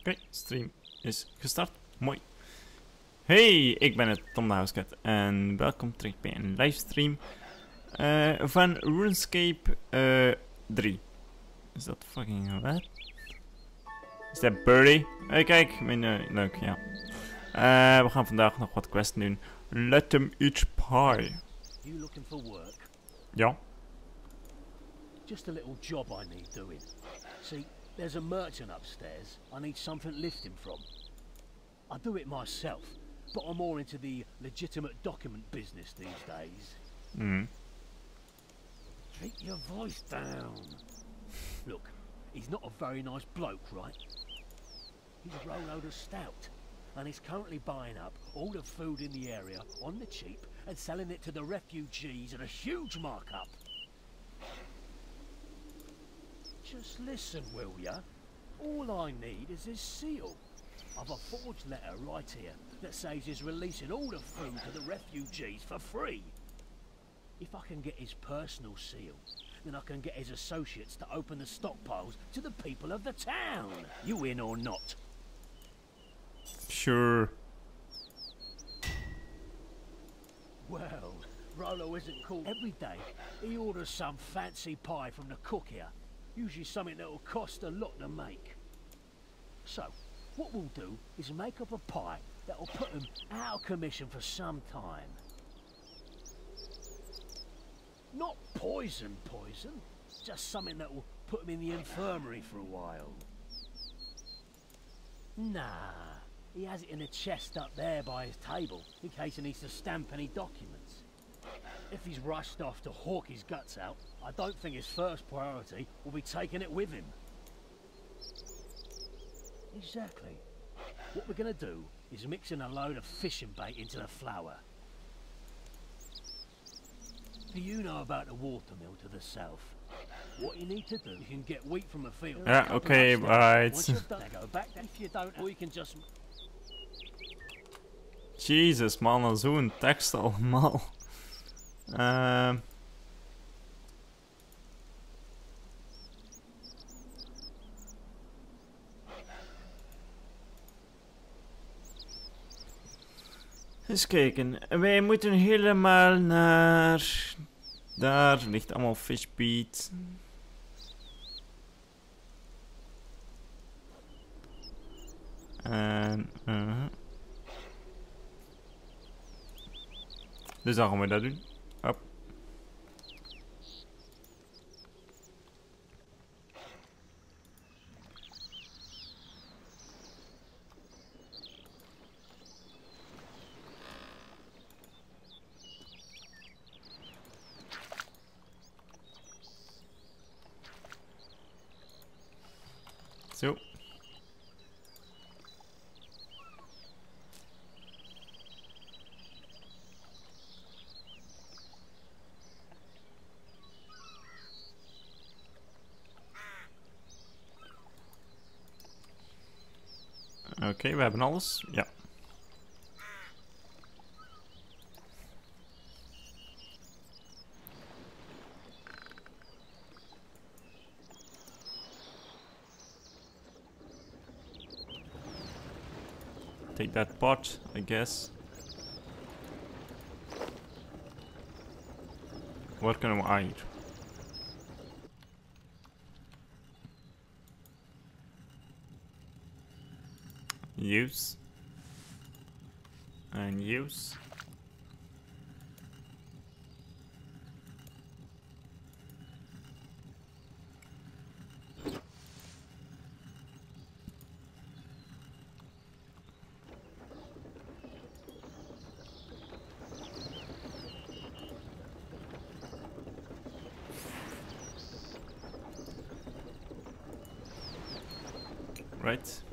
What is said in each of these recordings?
Oké, stream is gestart. Mooi. Hey, ik ben het Tom de Housecat en welkom terug bij een livestream van Runescape 3. Is dat fucking wat? Is dat Birdie? Hey, kijk, mijn leuk, ja. We gaan vandaag nog wat quests doen. Let them each pie. You looking for work? Ja. Just a little job I need doing. See, there's a merchant upstairs I need something lifting from. I do it myself, but I'm more into the legitimate document business these days. Keep your voice down. Look, he's not a very nice bloke, right? He's a roll-load of stout, and he's currently buying up all the food in the area on the cheap and selling it to the refugees at a huge markup. Just listen, will ya? All I need is his seal. I've a forged letter right here that says he's releasing all the food to the refugees for free. If I can get his personal seal, then I can get his associates to open the stockpiles to the people of the town. You in or not? Sure. Well, Rolo isn't called every day. He orders some fancy pie from the cook here. Usually something that will cost a lot to make. So, what we'll do is make up a pie that will put him out of commission for some time. Not poison, just something that will put him in the infirmary for a while. Nah, he has it in a chest up there by his table, in case he needs to stamp any documents. If he's rushed off to hawk his guts out, I don't think his first priority will be taking it with him. Exactly. What we're gonna do is mix in a load of fishing bait into the flour. Do you know about the watermill to the south? What you need to do, you can get wheat from a field. Ja, oké, right. Once you've done, go back. If you don't, or you can just. Jezus man, zo'n tekst allemaal. Eens kijken. Wij moeten helemaal naar... Daar ligt allemaal fishbeat. En... Dus dan gaan we dat doen. Hop. Zo. Oké, we hebben alles. Ja. Take that pot, I guess. Wat kunnen we aan hier? Use. And use. Right.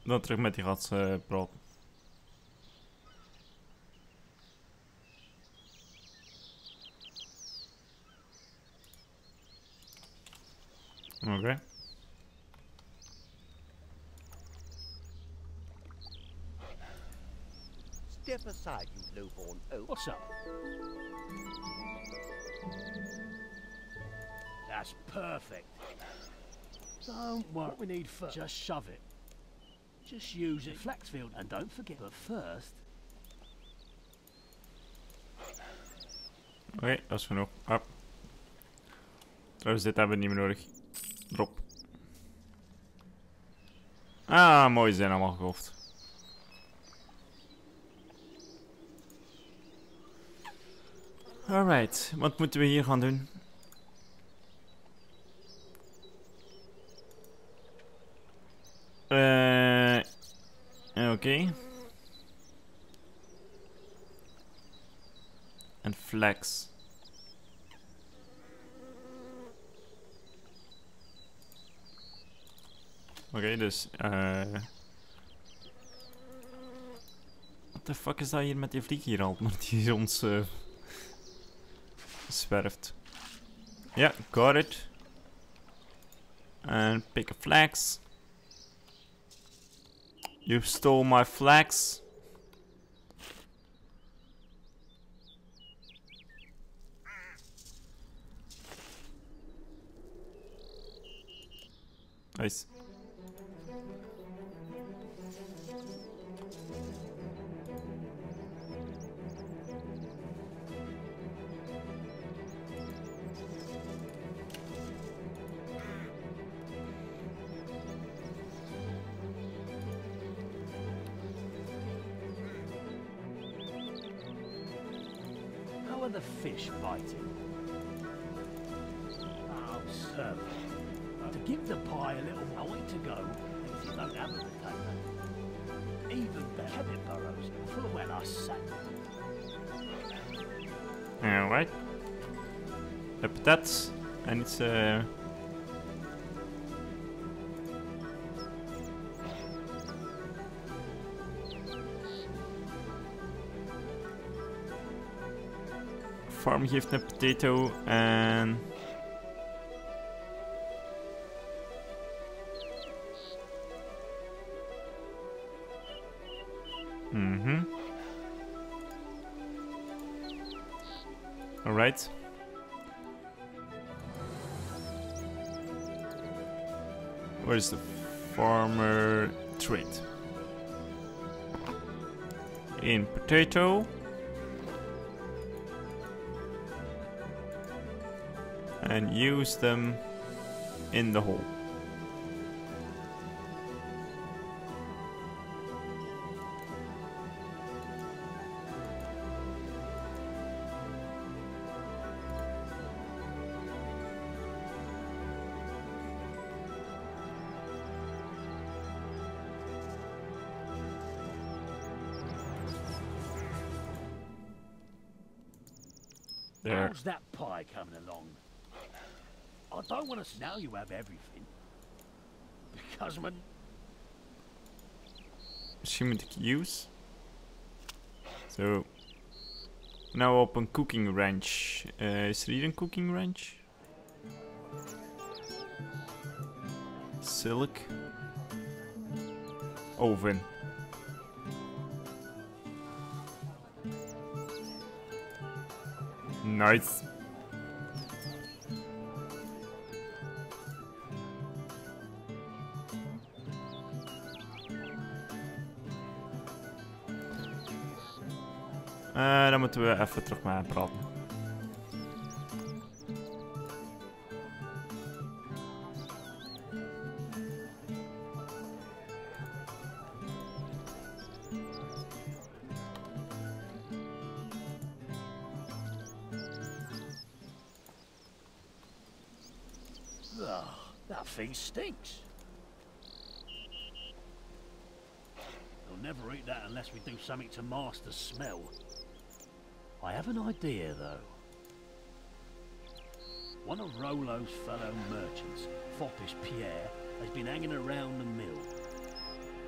Dan terug met die rats praten. Oké. Step aside, you lowborn oaf. What's up? That's perfect. Don't worry. What we need first, just shove it. Just use it. Flaxfield, and don't forget. But first. Oké, dat is genoeg. Hop. Trouwens, dit hebben we niet meer nodig. Drop. Ah, mooi, ze zijn allemaal gehoofd. Alright, wat moeten we hier gaan doen? Oké. En flex. Oké, dus what the fuck is dat hier met die vlieg hier al? Maar die ons zwerft. Ja, got it. And pick a flags. You stole my flags. Nice. How are the fish biting? Oh, sir. To give the pie a little I want to go, if you don't have a potato. Even better, cabbage burrows full of when I sat. Alright. Heb dat. En iets farm geeft een potato en alright. Where's the farmer trade? In potato. And use them in the hole. There. How's that pie coming along? I don't want to. Now you have everything. Because man. Misschien moet ik use. Zo. Nou op een cooking range. Is er hier een cooking range? Silk. Oven. Nice. Dan moeten we even terug met hem praten. That thing stinks. We'll never eat that unless we do something to mask the smell. I have an idea, though. One of Rollo's fellow merchants, foppish Pierre, has been hanging around the mill.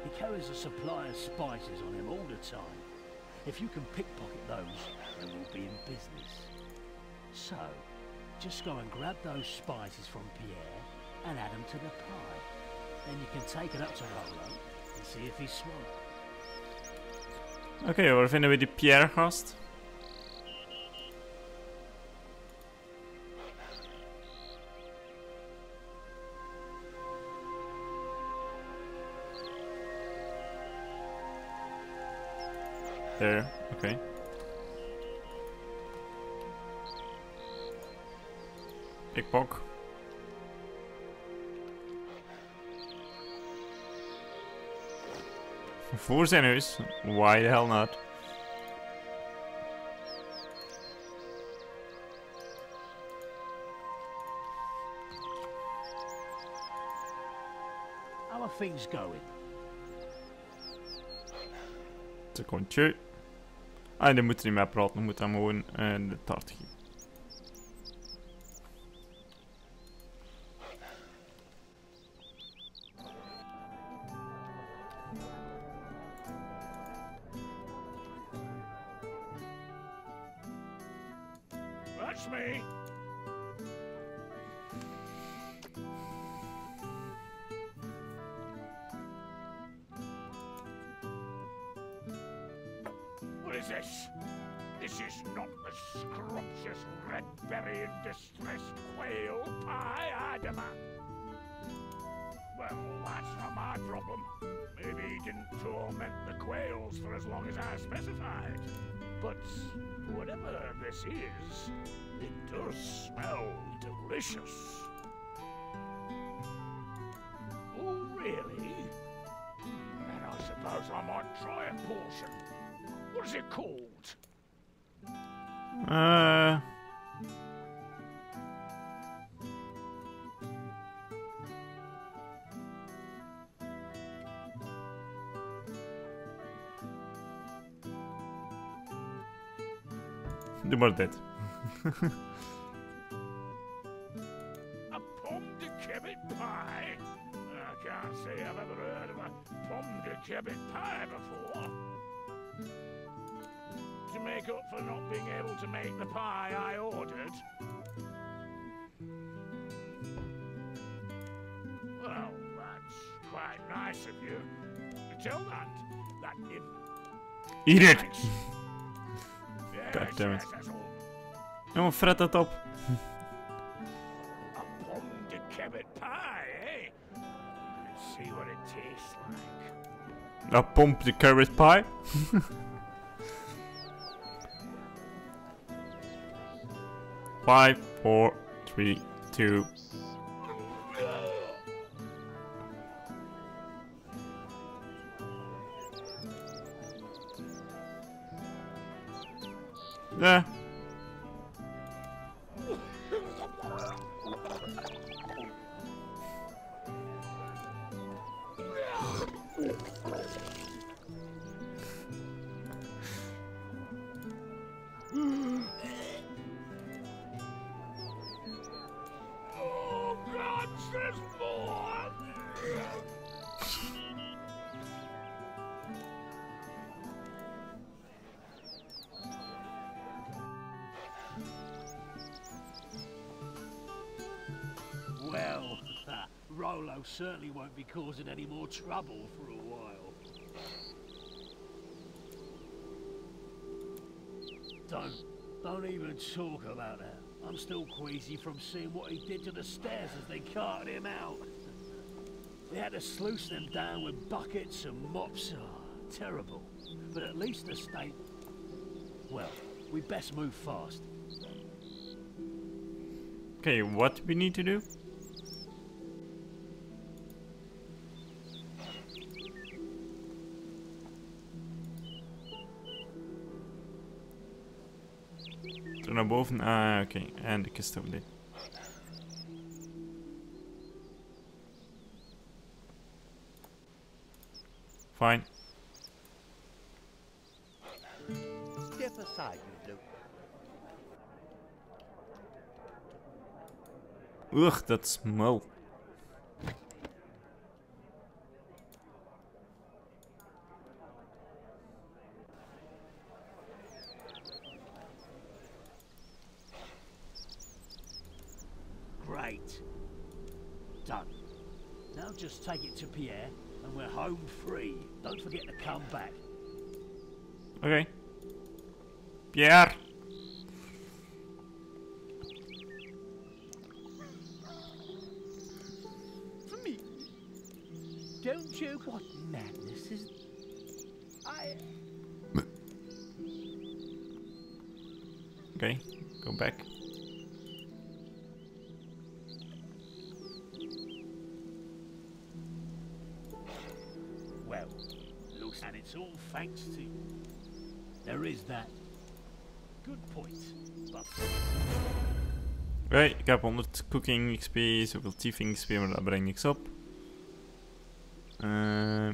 He carries a supply of spices on him all the time. If you can pickpocket those, then we'll be in business. So, just go and grab those spices from Pierre, and add them to the pie. Then you can take it up to Rolo and see if he's swallowed. Oké, waar vinden we die Pierre-gast? There, oké. Pikpok. Voor zijn huis? Why the hell not? How are things going? Secondje. Ah, die moet er niet mee praten, we moeten hem gewoon de taart geven. That's me. What is this? This is not the scrumptious red-berry and distressed quail pie, I demand. Well, that's not my problem. Maybe he didn't torment the quails for as long as I specified. But whatever this is, it does smell delicious. Oh, really? Then I suppose I might try a portion. What is it called? Doe maar dit. A pomme de kebbit pie? I can't say I've ever heard of a pomme de kebbit pie before. To make up for not being able to make the pie I ordered. Well, that's quite nice of you. Tell that if... Eat it! Thanks. God damn it. That's all. Jongen, fret dat op. A pomme de kebbit pie, eh? Let's see what it tastes like. A pomp de carrot pie. 5, 4, 3, 2. Yeah. Oh God, there's more! Well, Rolo certainly won't be causing any more trouble for a while. Don't even talk about that. I'm still queasy from seeing what he did to the stairs as they carted him out. They had to sluice them down with buckets and mops. Oh, terrible. But at least the state... Well, we best move fast. Okay, what we need to do? Terug naar boven. Ah, oké. En de kist over dit. Fine. Step aside, you look. Ugh, dat smelt. Great. done. Now just take it to Pierre and we're home free. Don't forget to come back. Oké. Pierre. Don't you? What madness is... Oké, go back. Well, looks and it's all thanks to you. There is that. Good point. But Oké, ik heb 100 cooking XP, zoveel thieving XP, maar dat brengt niks op.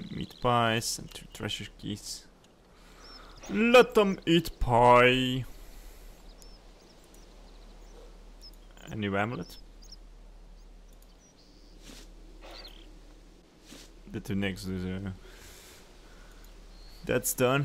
Meat pies en treasure keys. Let them eat pie. Een nieuw amulet. Dit doet niks, dus that's done.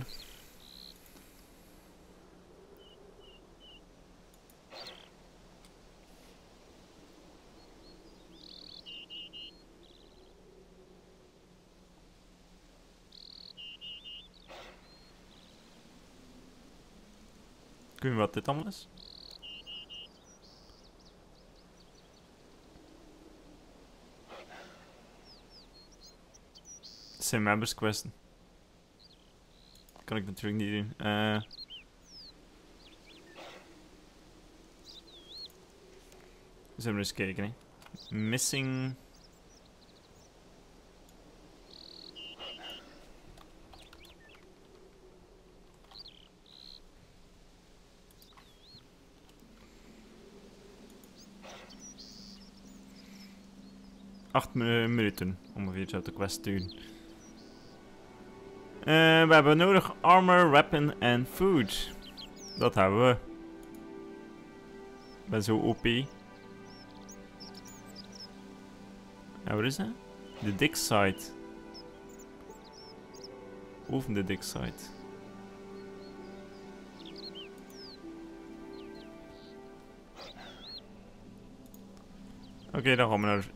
Ik weet niet wat dit allemaal is. Het zijn members questen. Kan ik natuurlijk niet doen. Zullen we eens kijken, hè. Missing... Acht minuten ongeveer zou de quest doen. We hebben nodig armor, weapon en food. Dat hebben we. Ik ben zo OP. En wat is dat? De dick side. Boven de dick side. Oké, dan gaan we naar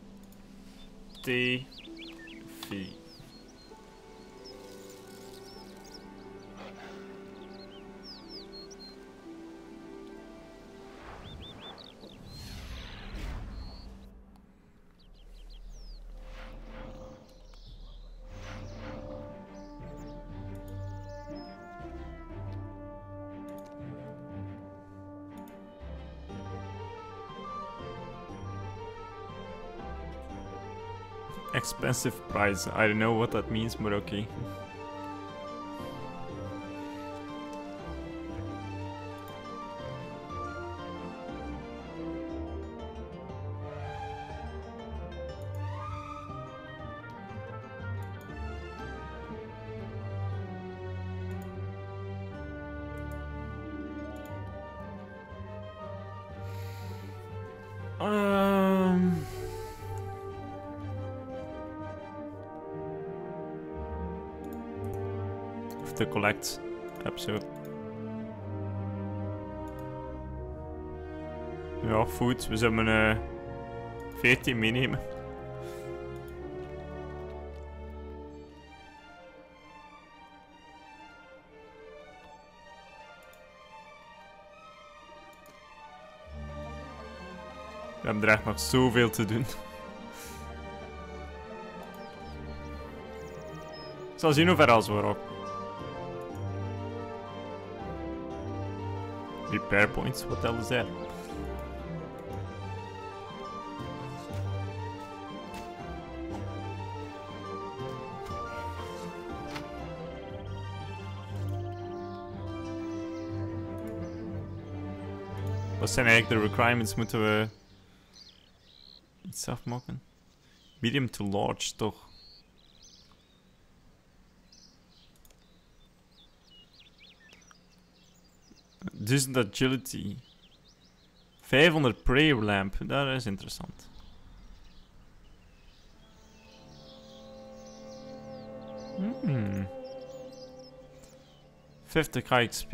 TV. Expensive price. I don't know what that means, but okay. To collect episode. Ja, food. We zullen 14 meenemen. We hebben er echt nog zoveel te doen. Ik zal zien hoe ver als we erop. Repair points, what the hell is that? Wat zijn eigenlijk de requirements? Moeten we iets afmaken? Medium to large, toch? Dus de agility. 500 prayer lamp, dat is interessant. Hmm. 50 XP.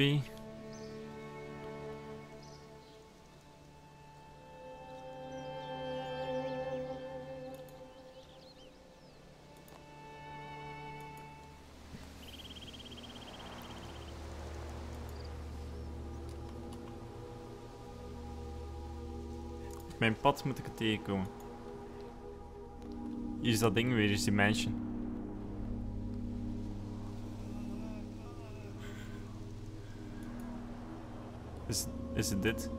mijn pad moet ik het tegenkomen. Hier is dat ding weer, is die mansion. Is het dit?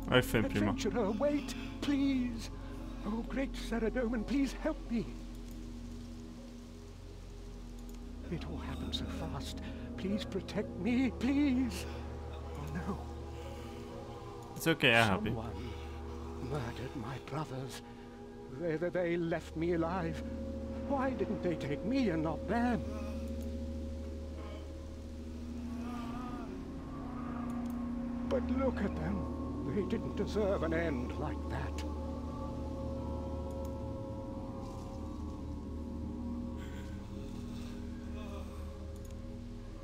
Ik vind het prima. Adventurer, wait, please. Oh, great Saradomin, please help me. It all happened so fast. Please protect me, please. Oh no. It's okay, I'm happy. Someone murdered my brothers. They left me alive. Why didn't they take me and not them? But look at them. They didn't deserve an end like that.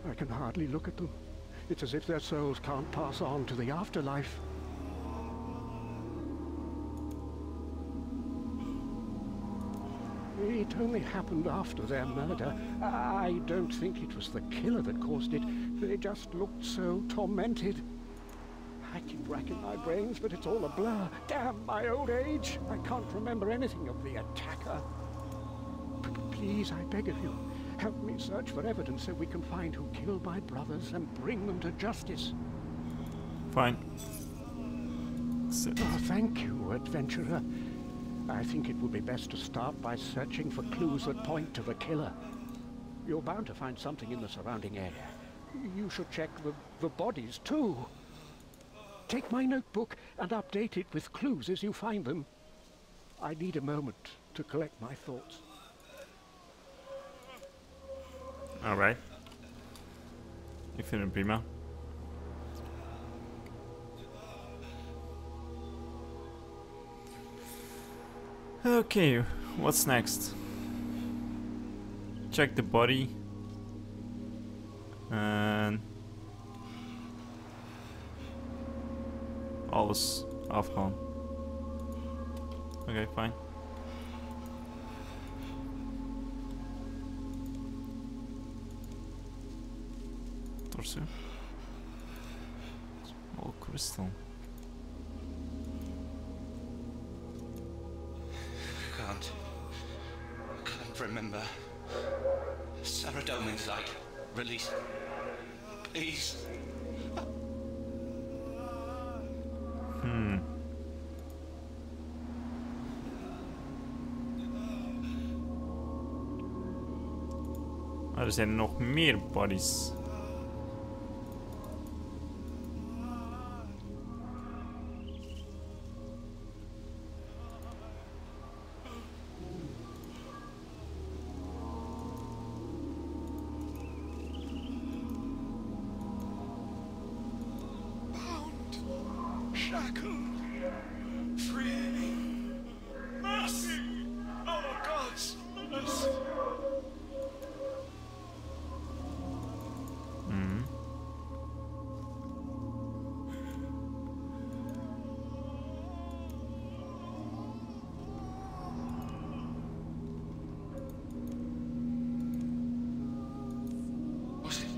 I can hardly look at them. It's as if their souls can't pass on to the afterlife. It only happened after their murder. I don't think it was the killer that caused it. They just looked so tormented. I keep racking my brains, but it's all a blur. Damn my old age! I can't remember anything of the attacker. Please, I beg of you, help me search for evidence so we can find who killed my brothers and bring them to justice. Fine. Oh, thank you, adventurer. I think it would be best to start by searching for clues that point to the killer. You're bound to find something in the surrounding area. You should check the bodies, too. Take my notebook and update it with clues as you find them. I need a moment to collect my thoughts. Alright. Ik vind het prima. Okay, what's next? Check the body. En alles afgaan. Okay, fine. Torso. Small crystal. Can't remember. Saradomin's like, release. Please. Maar er zijn nog meer bodies. Shackled, free, mercy, oh God's mercy. Was it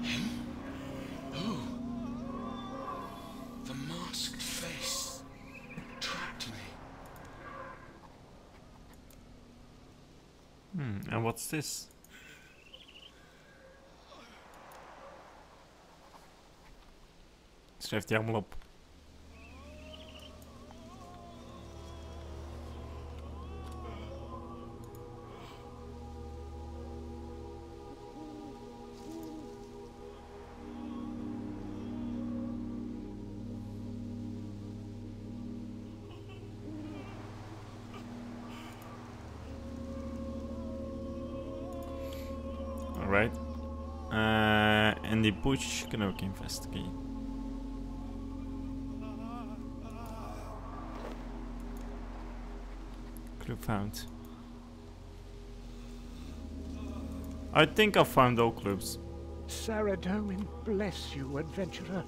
him? Who? The masked face trapped me. And what's this? Schrijft hij allemaal op. Alright. In die bush kunnen we ook investigate. Clue found. I think I found all clues. Saradomin, bless you, adventurer.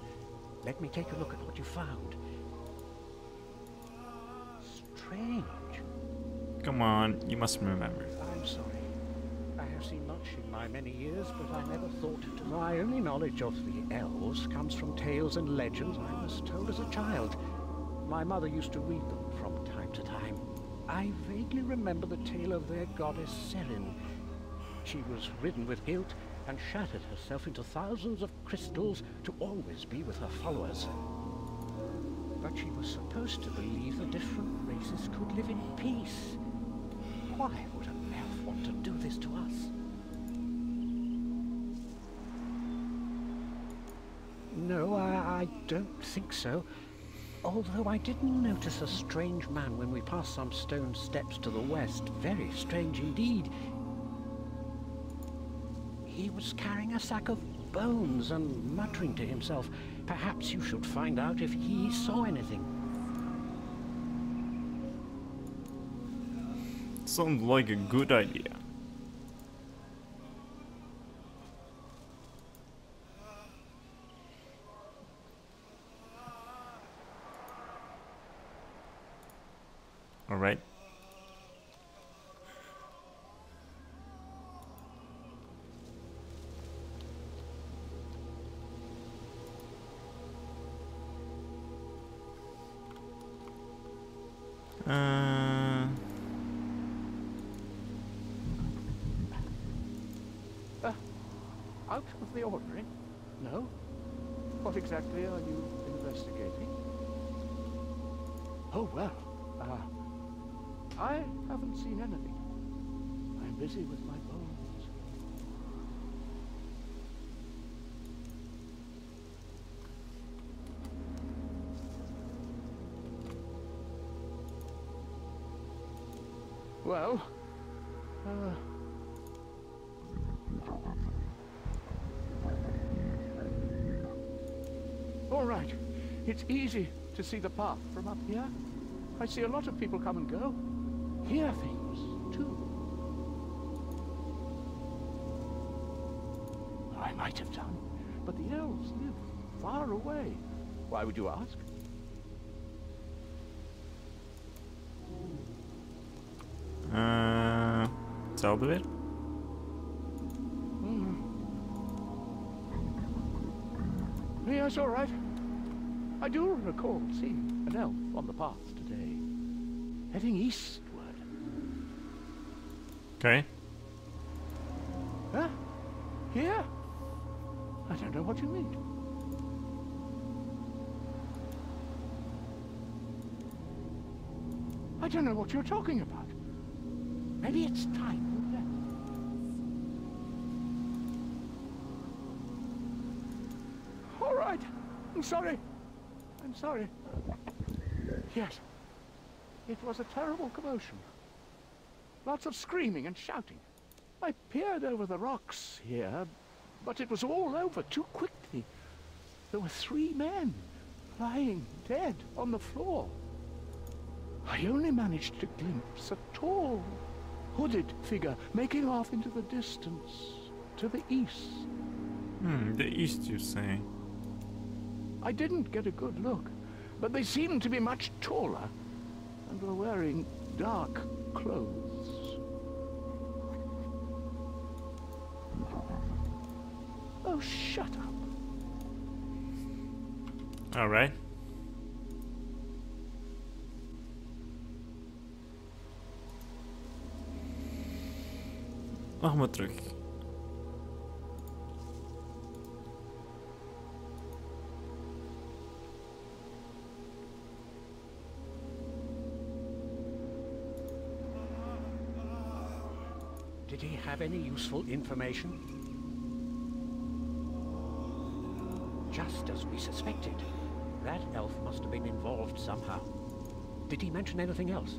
Let me take a look at what you found. Strange. Come on, you must remember. I'm sorry. I have seen much in my many years, but I never thought to. My only knowledge of the elves comes from tales and legends I was told as a child. My mother used to read them from time to time. I vaguely remember the tale of their goddess Serin. She was ridden with guilt and shattered herself into thousands of crystals to always be with her followers. But she was supposed to believe the different races could live in peace. Why would an elf want to do this to us? No, I don't think so. Although I did notice a strange man when we passed some stone steps to the west. Very strange indeed. He was carrying a sack of bones and muttering to himself. Perhaps you should find out if he saw anything. Sounds like a good idea. All right. Out of the ordinary? No? What exactly are you investigating? Oh, well, I haven't seen anything. I'm busy with my bones. Well, all right. It's easy to see the path from up here. I see a lot of people come and go. Hear things, too. I might have done, but the elves live far away. Why would you ask? Hetzelfde weer. Yes, all right. I do recall seeing an elf on the path today, heading eastward. Okay. Huh? Here? I don't know what you mean. I don't know what you're talking about. Maybe it's time we left. All right. I'm sorry. I'm sorry. Yes. It was a terrible commotion. Lots of screaming and shouting. I peered over the rocks here, but it was all over too quickly. There were 3 men lying dead on the floor. I only managed to glimpse a tall, hooded figure making off into the distance, to the east. The east, you say? I didn't get a good look, but they seemed to be much taller and were wearing dark clothes. Oh, shut up. All right. Wacht maar terug. Did he have any useful information? Just as we suspected. That elf must have been involved somehow. Did he mention anything else?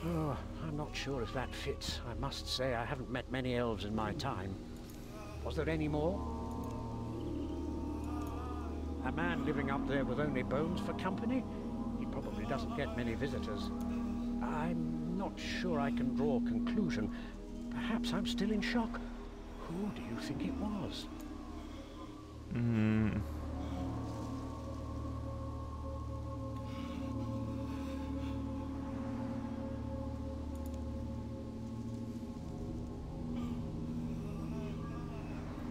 Oh, I'm not sure if that fits. I must say I haven't met many elves in my time. Was there any more? A man living up there with only bones for company? He probably doesn't get many visitors. I'm not sure I can draw a conclusion. Perhaps I'm still in shock. Who do you think it was?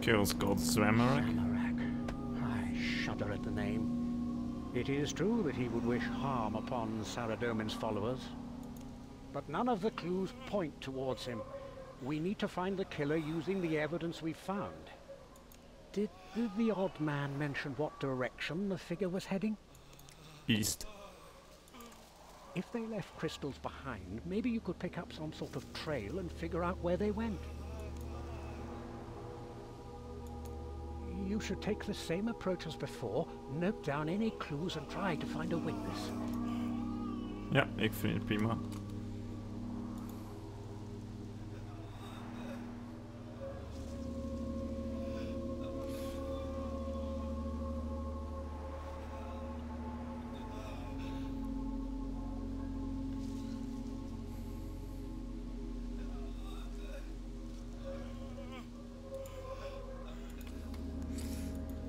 Kills called Zwemmerak. I shudder at the name. It is true that he would wish harm upon Saradomin's followers. But none of the clues point towards him. We need to find the killer using the evidence we found. Did the odd man mention what direction the figure was heading? East. If they left crystals behind, maybe you could pick up some sort of trail and figure out where they went. You should take the same approach as before, note down any clues and try to find a witness. Ja, ik vind het prima.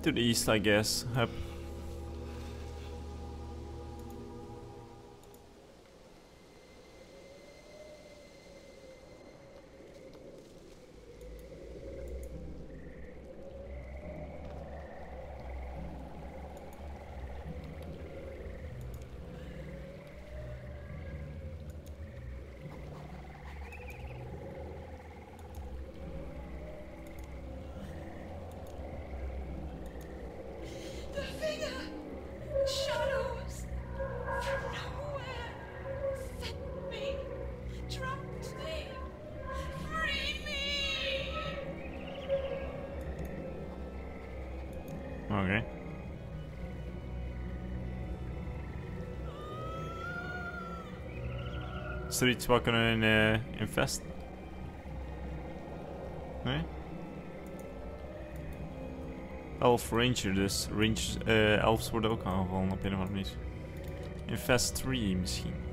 To the east, I guess. Hup. Okay. Is er iets wat kunnen investen? Nee? Elf Ranger, dus elves worden ook aangevallen op een of andere manier. Invest 3 misschien.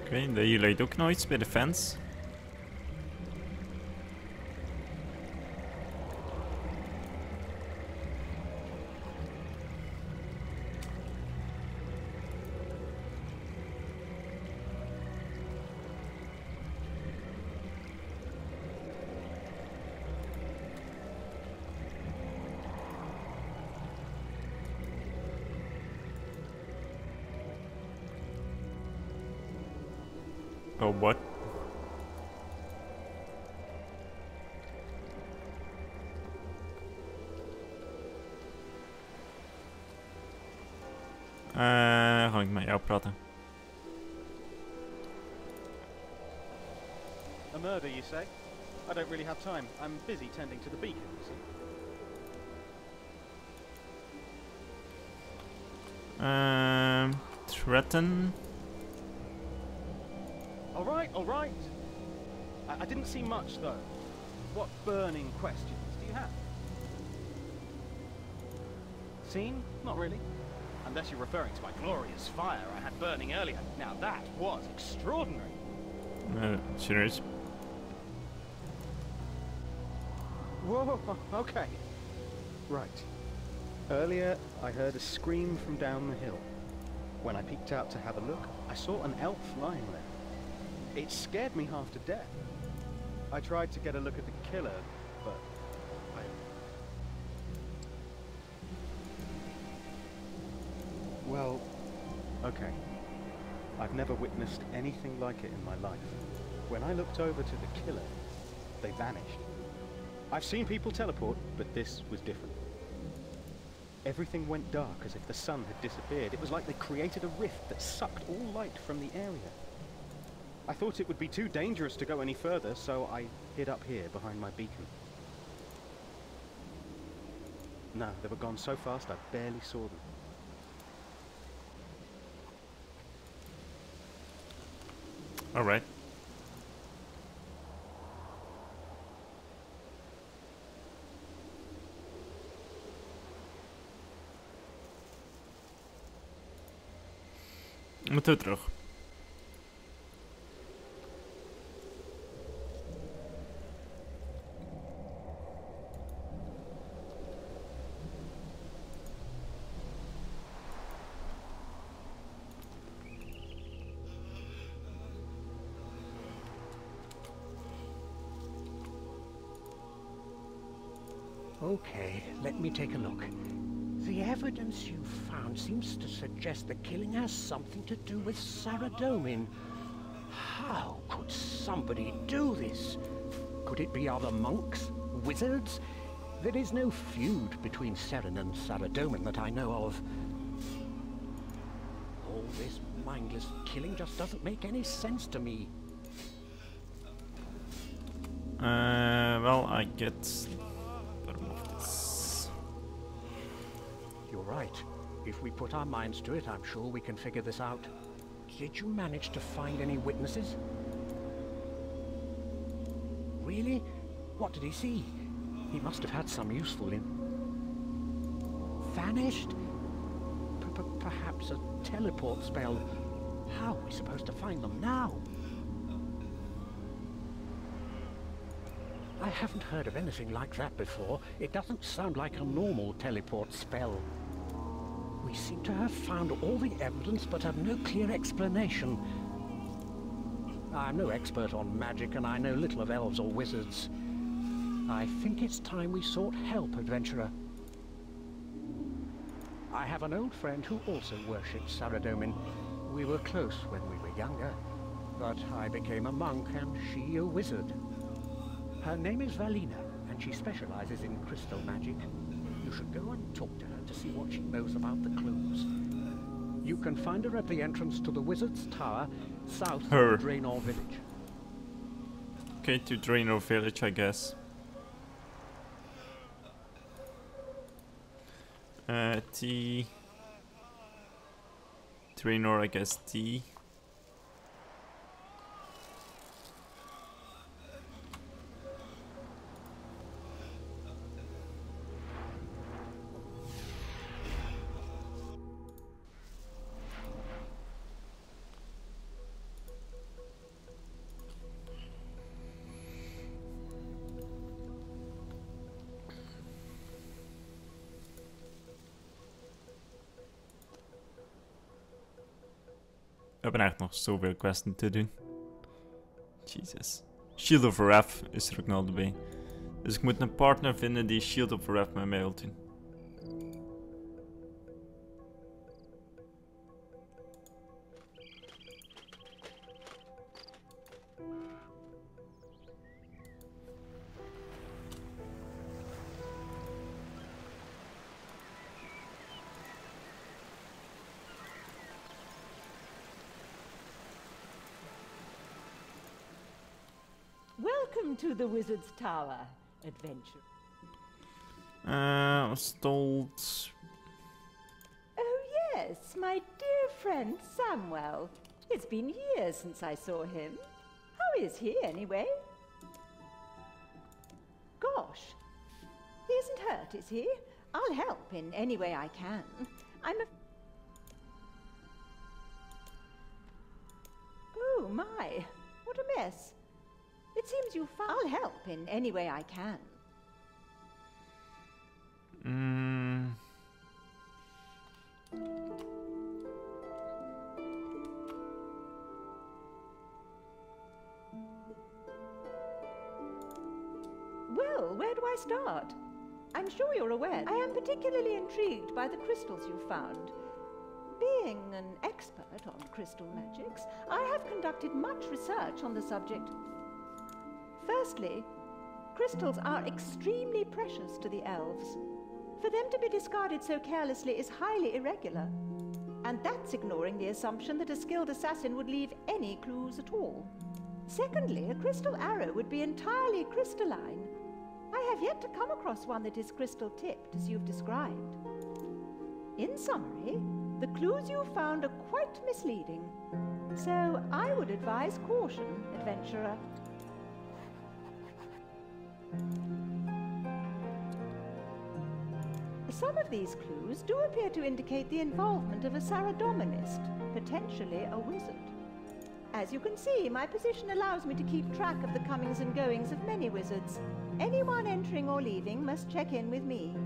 Oké, je leidt ook nooit bij de fans. Oh, what? Ga ik met jou praten? A murder, you say? I don't really have time. I'm busy tending to the beacon, you see. Threaten? All right. I didn't see much, though. What burning questions do you have? Seen? Not really. Unless you're referring to my glorious fire I had burning earlier. Now that was extraordinary. Serious? Whoa, okay. Right. Earlier, I heard a scream from down the hill. When I peeked out to have a look, I saw an elf lying there. It scared me half to death. I tried to get a look at the killer, but well, okay. I've never witnessed anything like it in my life. When I looked over to the killer, they vanished. I've seen people teleport, but this was different. Everything went dark as if the sun had disappeared. It was like they created a rift that sucked all light from the area. I thought it would be too dangerous to go any further, so I hid up here behind my beacon. No, they were gone so fast I barely saw them. Alright. Moeten we terug. Okay, let me take a look. The evidence you found seems to suggest the killing has something to do with Saradomin. How could somebody do this? Could it be other monks? Wizards? There is no feud between Seren and Saradomin that I know of. All this mindless killing just doesn't make any sense to me. Well, I get bottom of this. You're right. If we put our minds to it, I'm sure we can figure this out. Did you manage to find any witnesses? Really? What did he see? He must have had some useful Vanished? Perhaps a teleport spell. How are we supposed to find them now? I haven't heard of anything like that before. It doesn't sound like a normal teleport spell. We seem to have found all the evidence but have no clear explanation. I'm no expert on magic and I know little of elves or wizards. I think it's time we sought help, adventurer. I have an old friend who also worships Saradomin. We were close when we were younger, but I became a monk and she a wizard. Her name is Valina, and she specializes in crystal magic. You should go and talk to her to see what she knows about the clues. You can find her at the entrance to the Wizard's Tower, south of the Draenor village. Okay, to Draenor village, I guess. T. Draenor, I guess T. We hebben echt nog zoveel questen te doen. Jesus. Shield of Wrath is er ook nog bij. Dus ik moet een partner vinden die Shield of Wrath met mij wil doen. Welcome to the Wizard's Tower, adventure. I was told... Oh yes, my dear friend Samuel. It's been years since I saw him. How is he, anyway? Gosh, he isn't hurt, is he? I'll help in any way I can. I'm a... Oh my, what a mess. It seems you found... I'll help in any way I can. Well, where do I start? I'm sure you're aware. I am particularly intrigued by the crystals you found. Being an expert on crystal magics, I have conducted much research on the subject. Firstly, crystals are extremely precious to the elves. for them to be discarded so carelessly is highly irregular. And that's ignoring the assumption that a skilled assassin would leave any clues at all. Secondly, a crystal arrow would be entirely crystalline. I have yet to come across one that is crystal tipped, as you've described. In summary, the clues you found are quite misleading. So I would advise caution, adventurer. Some of these clues do appear to indicate the involvement of a Saradominist, potentially a wizard. As you can see, my position allows me to keep track of the comings and goings of many wizards. Anyone entering or leaving must check in with me.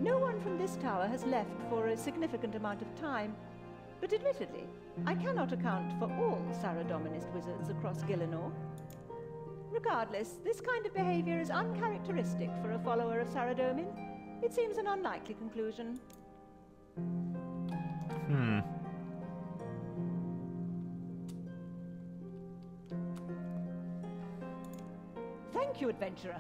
No one from this tower has left for a significant amount of time, but admittedly, I cannot account for all Saradominist wizards across Gielinor. Regardless, this kind of behavior is uncharacteristic for a follower of Saradomin. It seems an unlikely conclusion. Thank you, adventurer.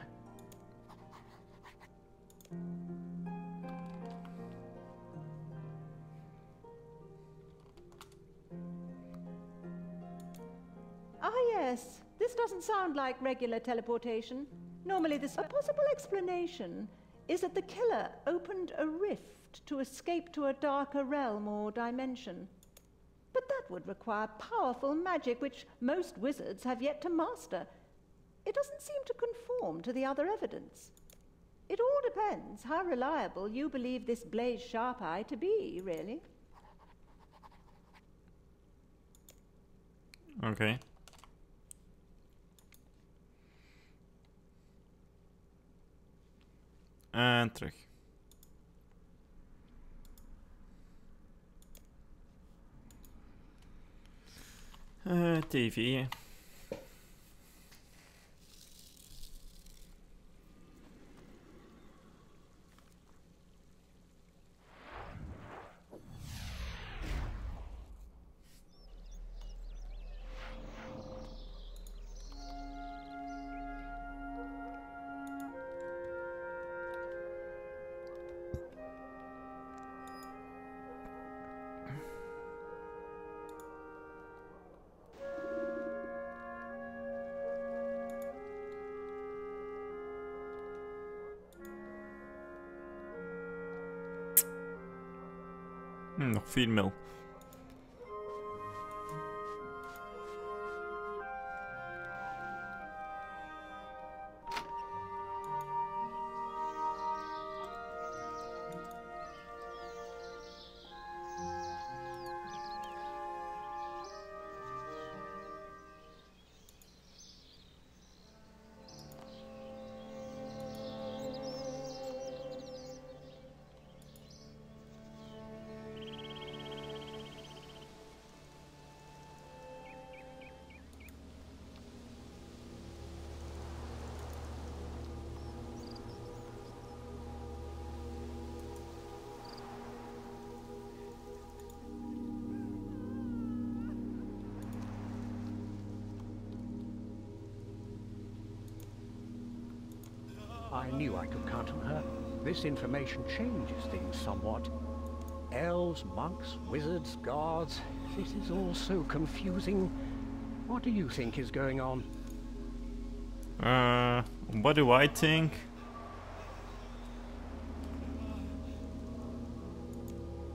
Ah, yes. This doesn't sound like regular teleportation. Normally, a possible explanation is that the killer opened a rift to escape to a darker realm or dimension. But that would require powerful magic which most wizards have yet to master. It doesn't seem to conform to the other evidence. It all depends how reliable you believe this Blaze Sharp-Eye to be, really. Okay. En terug. TV. Nog 4 mil. I knew I could count on her. This information changes things somewhat. Elves, monks, wizards, guards. This is all so confusing. What do you think is going on? What do I think?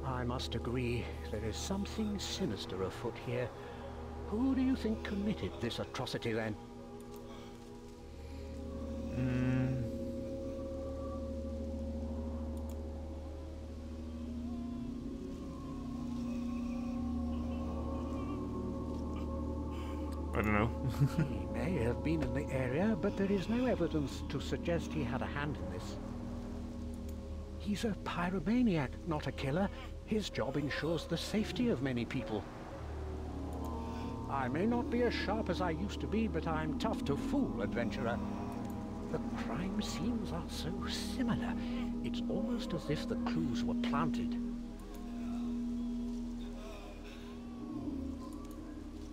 I must agree, there is something sinister afoot here. Who do you think committed this atrocity then? I don't know. He may have been in the area, but there is no evidence to suggest he had a hand in this. He's a pyromaniac, not a killer. His job ensures the safety of many people. I may not be as sharp as I used to be, but I'm tough to fool, adventurer. The crime scenes are so similar. It's almost as if the clues were planted.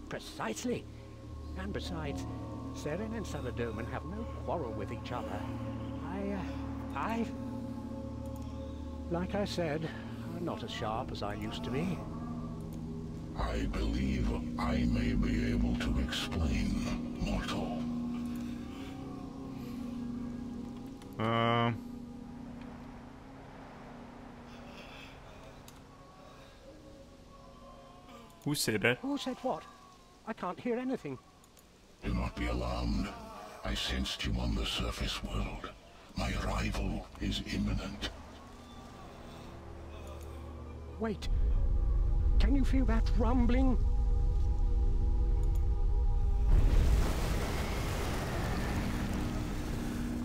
Precisely. And besides, Seren and Like I said, I'm not as sharp as I used to be. I believe I may be able to explain, mortal. Who said that? Who said what? I can't hear anything. Do not be alarmed. I sensed you on the surface world. My arrival is imminent. Wait. Can you feel that rumbling?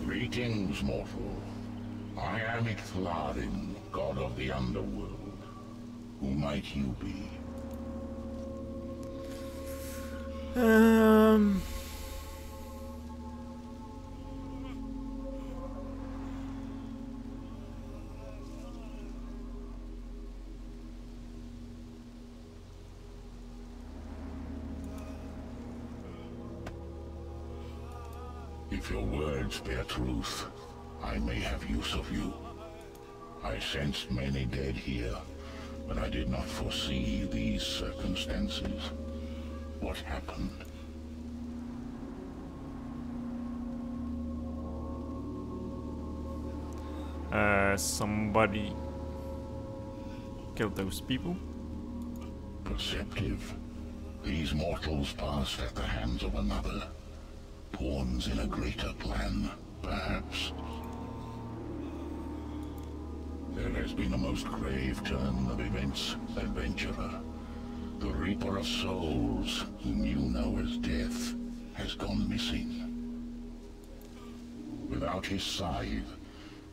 Greetings, mortal. I am Icthlarin, god of the underworld. Who might you be? If your words bear truth, I may have use of you. I sensed many dead here, but I did not foresee these circumstances. What happened? Somebody killed those people. Perceptive. These mortals passed at the hands of another. Pawns in a greater plan, perhaps. There has been a most grave turn of events, adventurer. The Reaper of Souls, whom you know as Death, has gone missing. Without his scythe,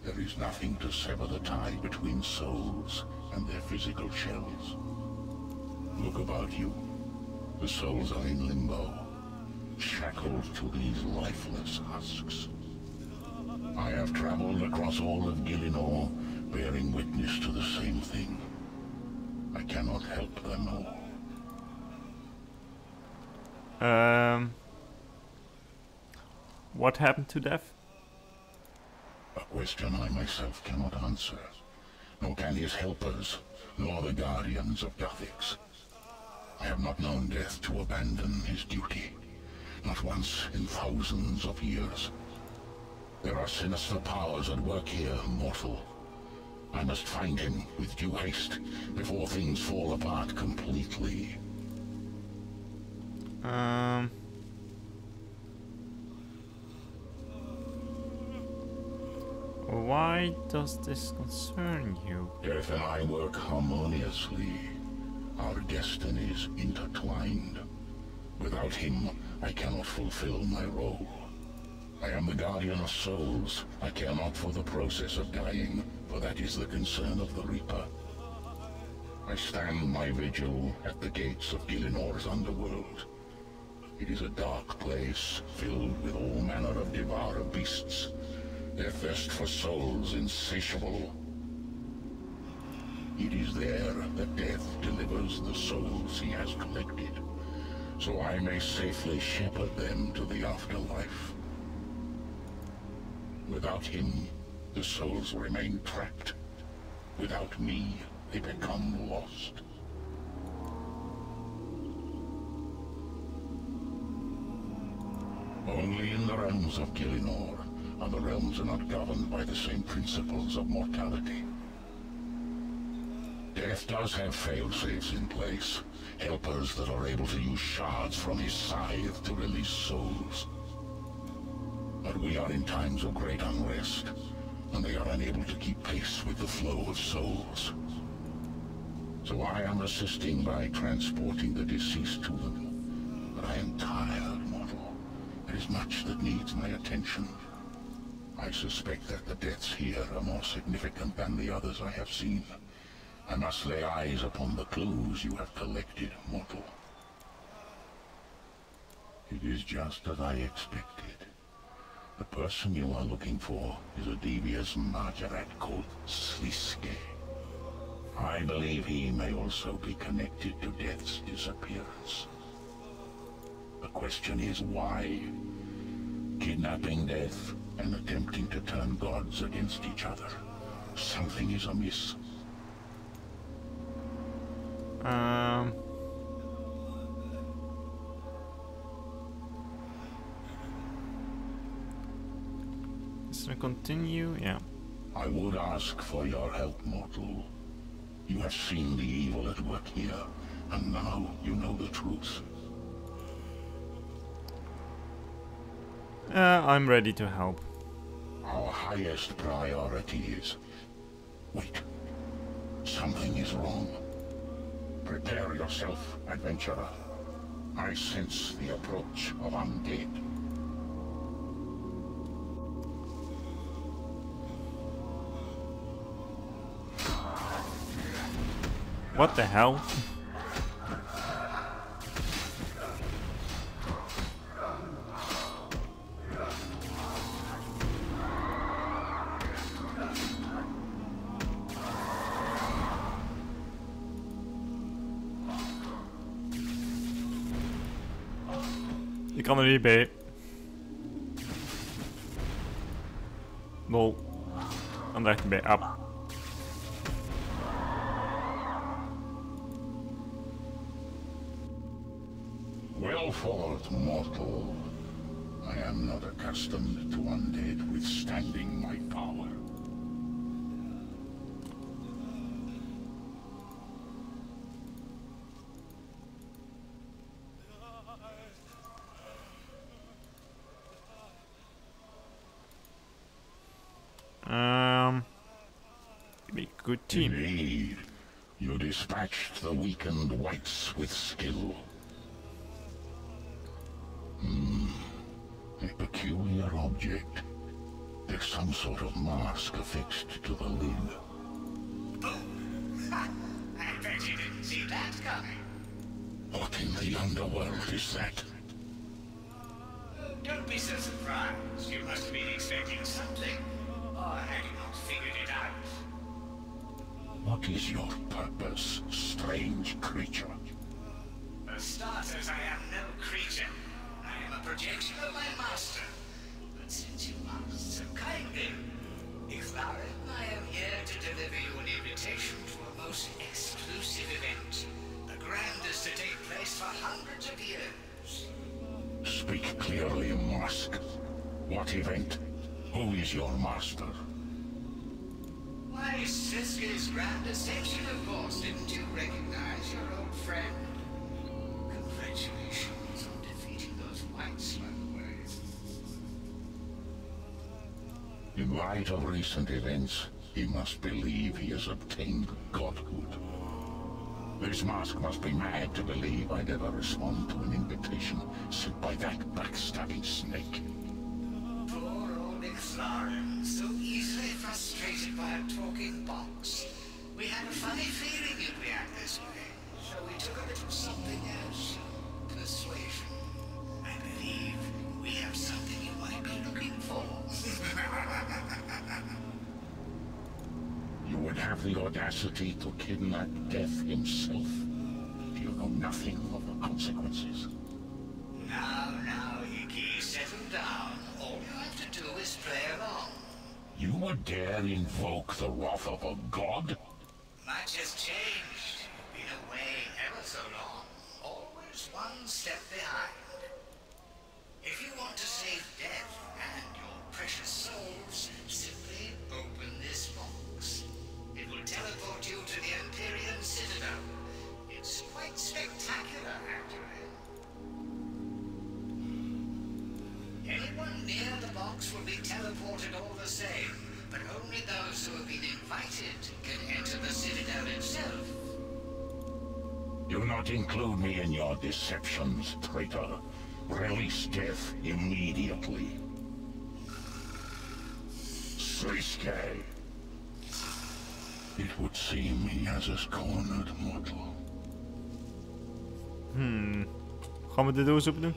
there is nothing to sever the tie between souls and their physical shells. Look about you. The souls are in limbo, shackled to these lifeless husks. I have traveled across all of Gillinor, bearing witness to the same thing. I cannot help them all. What happened to Death? A question I myself cannot answer, nor can his helpers, nor the guardians of Guthix. I have not known Death to abandon his duty, not once in thousands of years. There are sinister powers at work here, mortal. I must find him with due haste, before things fall apart completely. Why does this concern you? Death and I work harmoniously. Our destinies intertwined. Without him, I cannot fulfill my role. I am the guardian of souls. I care not for the process of dying, for that is the concern of the Reaper. I stand my vigil at the gates of Gillinor's underworld. It is a dark place, filled with all manner of devourer beasts, their thirst for souls insatiable. It is there that Death delivers the souls he has collected, so I may safely shepherd them to the afterlife. Without him, the souls remain trapped. Without me, they become lost. Only in the realms of Gillinor are the realms not governed by the same principles of mortality. Death does have fail-safes in place, helpers that are able to use shards from his scythe to release souls. But we are in times of great unrest, and they are unable to keep pace with the flow of souls. So I am assisting by transporting the deceased to them. But I am tired, mortal. There is much that needs my attention. I suspect that the deaths here are more significant than the others I have seen. I must lay eyes upon the clues you have collected, mortal. It is just as I expected. The person you are looking for is a devious Margaret called Sliske. I believe he may also be connected to Death's disappearance. The question is why? Kidnapping Death and attempting to turn gods against each other. Something is amiss. Is it continue? Yeah. I would ask for your help, mortal. You have seen the evil at work here, and now you know the truth. I'm ready to help. Our highest priority is... Wait. Something is wrong. Prepare yourself, adventurer. I sense the approach of undead. What the hell? Ik kan er niet bij. Lol. Dan draait hij bij ab. Well fought, mortal. I am not accustomed to undead withstanding my power. Be a good team. Indeed, you dispatched the weakened whites with skill. A peculiar object. There's some sort of mask affixed to the lid. I bet you didn't see that coming. What in the underworld is that? Don't be so surprised. You must have been expecting something. Or had you not figured it out? What is your purpose, strange creature? For starters, I am no creature. I am a projection of my master. But since you asked so kindly, Ixlarin, I am here to deliver you an invitation to a most exclusive event. The grandest to take place for hundreds of years. Speak clearly, Mask. What event? Who is your master? Why, Siski's grand ascension, of course. Didn't you recognize your old friend? Congratulations on defeating those whites, by the way. In light of recent events, he must believe he has obtained godhood. This mask must be mad to believe I'd ever respond to an invitation sent by that backstabbing snake. Poor old Ixlarin, so easily frustrated by a talking box. We had a funny feeling you'd react this way, so we took a little something else. Persuasion. I believe we have something you might be looking for. You would have the audacity to kidnap Death himself? Do you know nothing of the consequences? Now, Icky, settle down. All you have to do is play along. You would dare invoke the wrath of a god? Much has changed. Been away ever so long. Always one step behind. If you want to save Death and your precious souls, simply open this box. It will teleport you to the Empyrean Citadel. It's quite spectacular, actually. Anyone near the box will be teleported all the same, but only those who have been invited can enter the Citadel itself. Do not include me in your deceptions, traitor. Release Death immediately. Sliske. It would seem he has us cornered, mortal. Gaan we de doos open doen?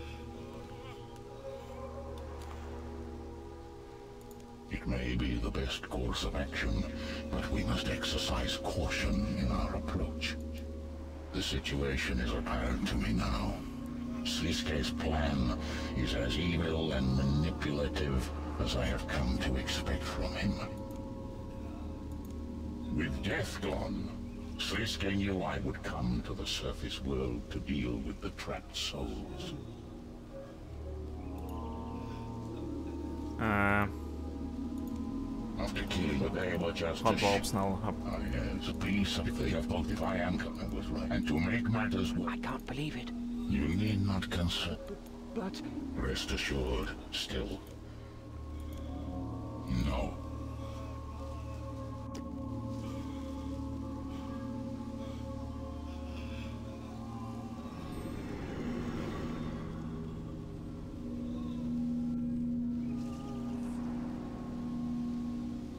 It may be the best course of action, but we must exercise caution in our approach. The situation is apparent to me now. Sliske's plan is as evil and manipulative as I have come to expect from him. With death gone, Sliske knew I would come to the surface world to deal with the trapped souls. After killing what they were just Gaat wel op snel. Yes, a piece of the of both if I am was right. And to make matters worse, I can't believe it. you need not concern. But Rest assured, still. No.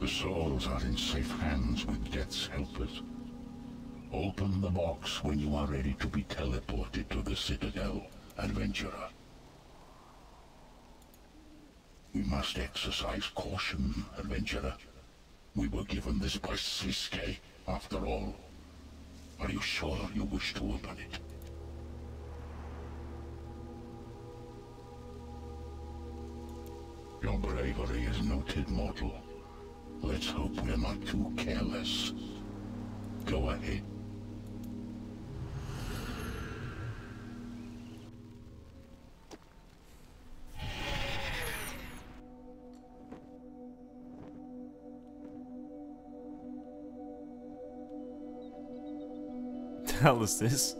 The souls are in safe hands with Death's helpers. Open the box when you are ready to be teleported to the Citadel, adventurer. We must exercise caution, adventurer. We were given this by Sliske, after all. Are you sure you wish to open it? Your bravery is noted, mortal. Let's hope we're not too careless. Go ahead. The hell is this?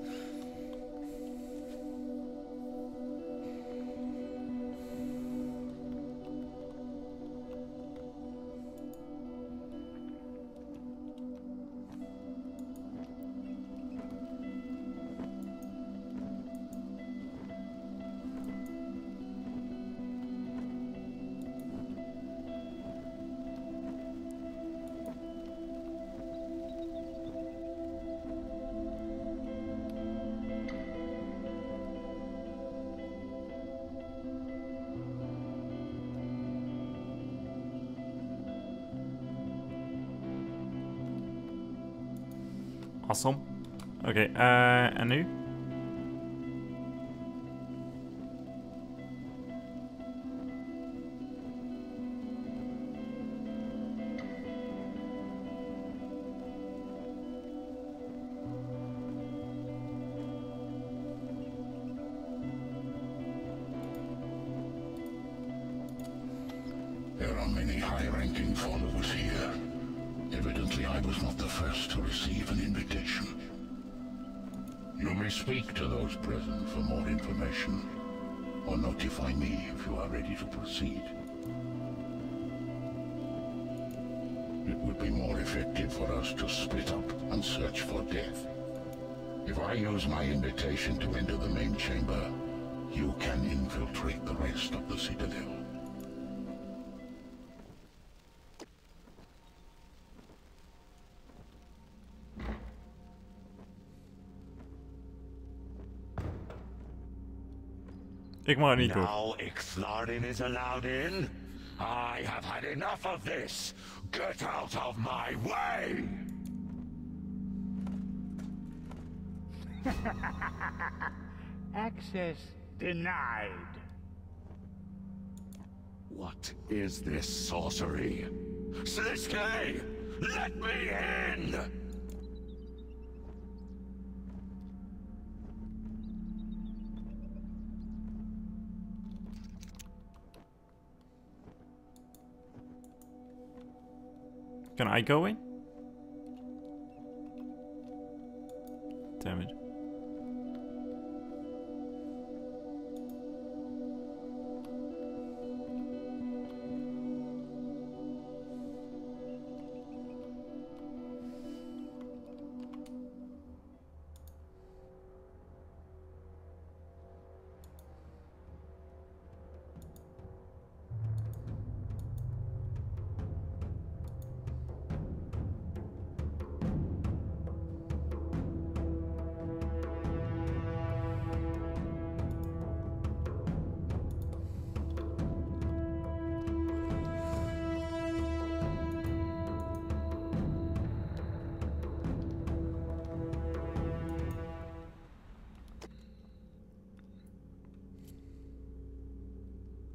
Awesome. Oké, en nu? There are many high-ranking followers here. Evidently, I was not the first to receive an invitation. You may speak to those present for more information, or notify me if you are ready to proceed. It would be more effective for us to split up and search for Death. If I use my invitation to enter the main chamber, you can infiltrate the rest of the Citadel. Ik mag er niet door. Now Ixthlarin is allowed in? I have had enough of this! Get out of my way! Access denied. What is this sorcery? Sliske! Let me in! Can I go in? Damn it.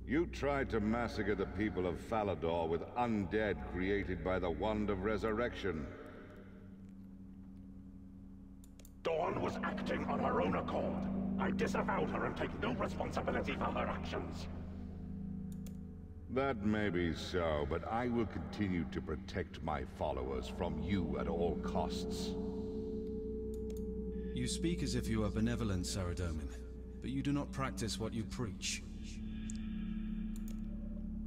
You tried to massacre the people of Falador with undead created by the Wand of Resurrection. Dawn was acting on her own accord. I disavowed her and take no responsibility for her actions. That may be so, but I will continue to protect my followers from you at all costs. You speak as if you are benevolent, Saradomin, but you do not practice what you preach.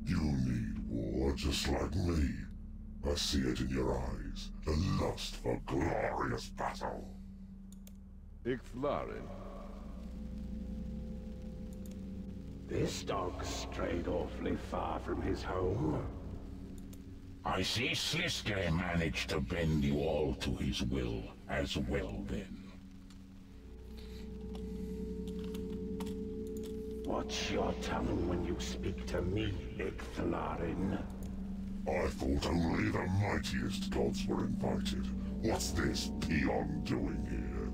You need war just like me. I see it in your eyes, the lust for glorious battle. Ixthlarin. This dog strayed awfully far from his home. I see Sliske managed to bend you all to his will as well then. Watch your tongue when you speak to me, Ixthlarin. I thought only the mightiest gods were invited. What's this peon doing here?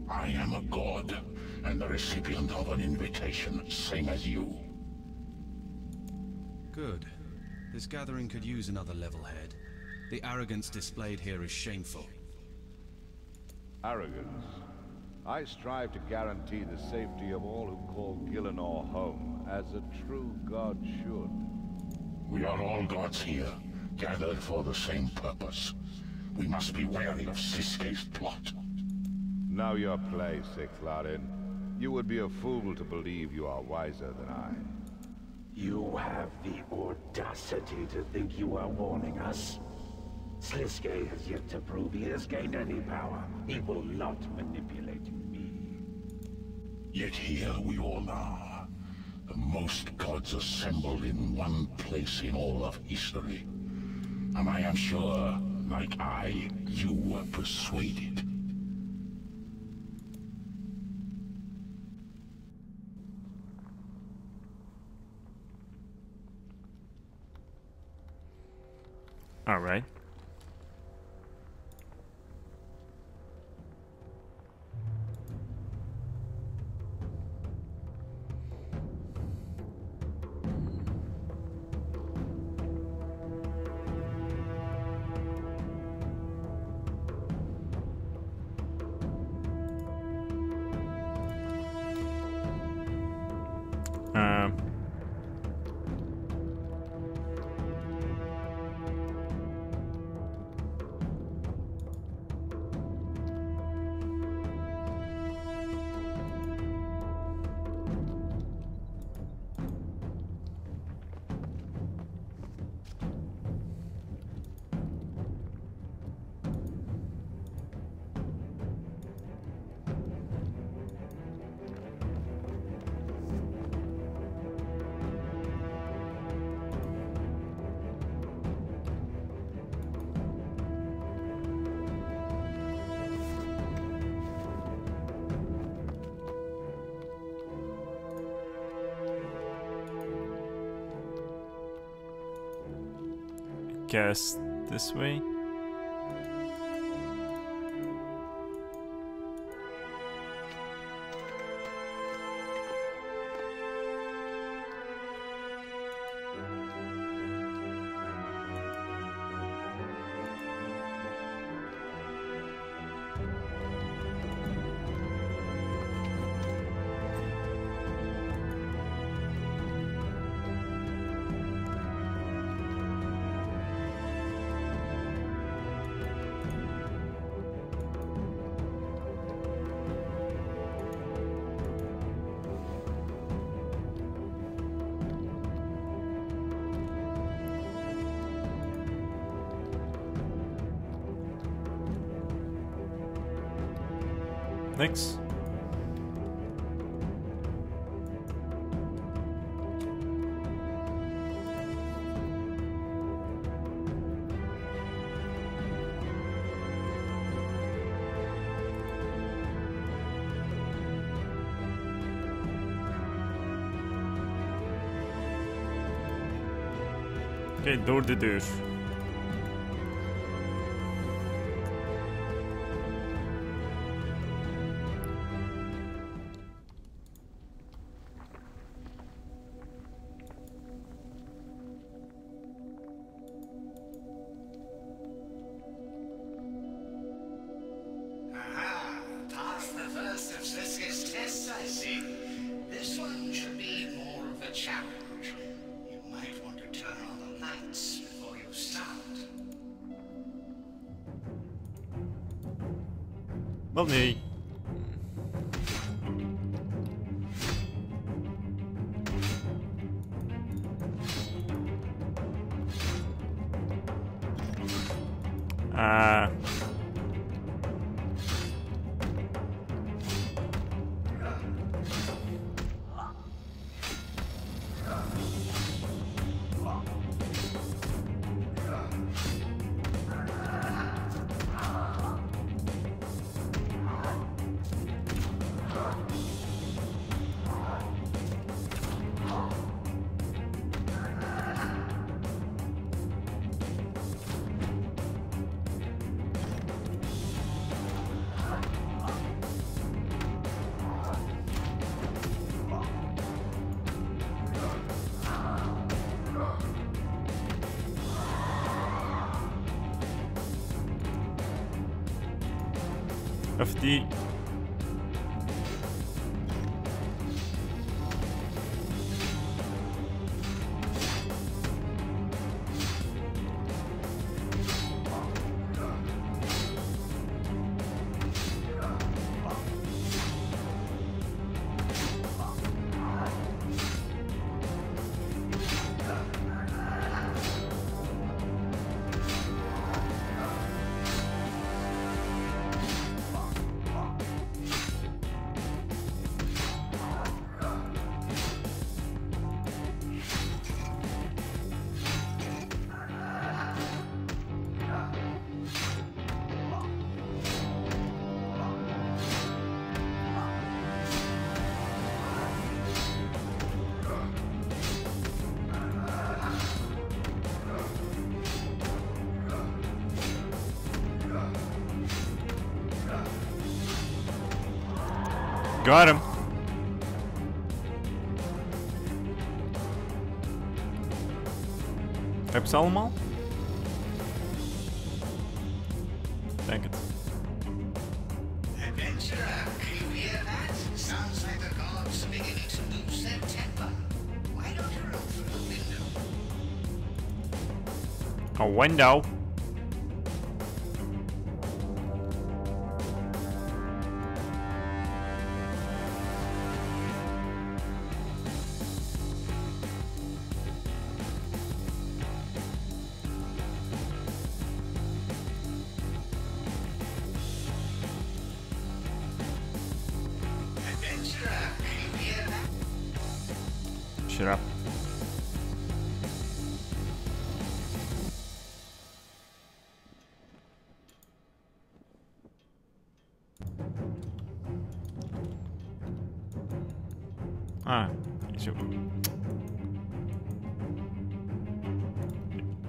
I am a god, and the recipient of an invitation, same as you. Good. This gathering could use another level head. The arrogance displayed here is shameful. Arrogance? I strive to guarantee the safety of all who call Gielinor home, as a true god should. We are all gods here, gathered for the same purpose. We must be wary of Siske's plot. Know your place, Ixthlarin. You would be a fool to believe you are wiser than I. You have the audacity to think you are warning us? Sliske has yet to prove he has gained any power. He will not manipulate me. Yet here we all are. The most gods assembled in one place in all of history. And I am sure, like I, you were persuaded. All right. Guess this way. Thanks. Oké, door de deur. tests, I see. This one should be more of a challenge. You might want to turn on the lights before you start. Wel nee. Of die... Got him. Heb je ze allemaal? Denk het. Adventurer, can you hear that? Sounds like the gods are beginning to lose their temper. Why don't you look through the window? A window? Shut up. Ah, zo.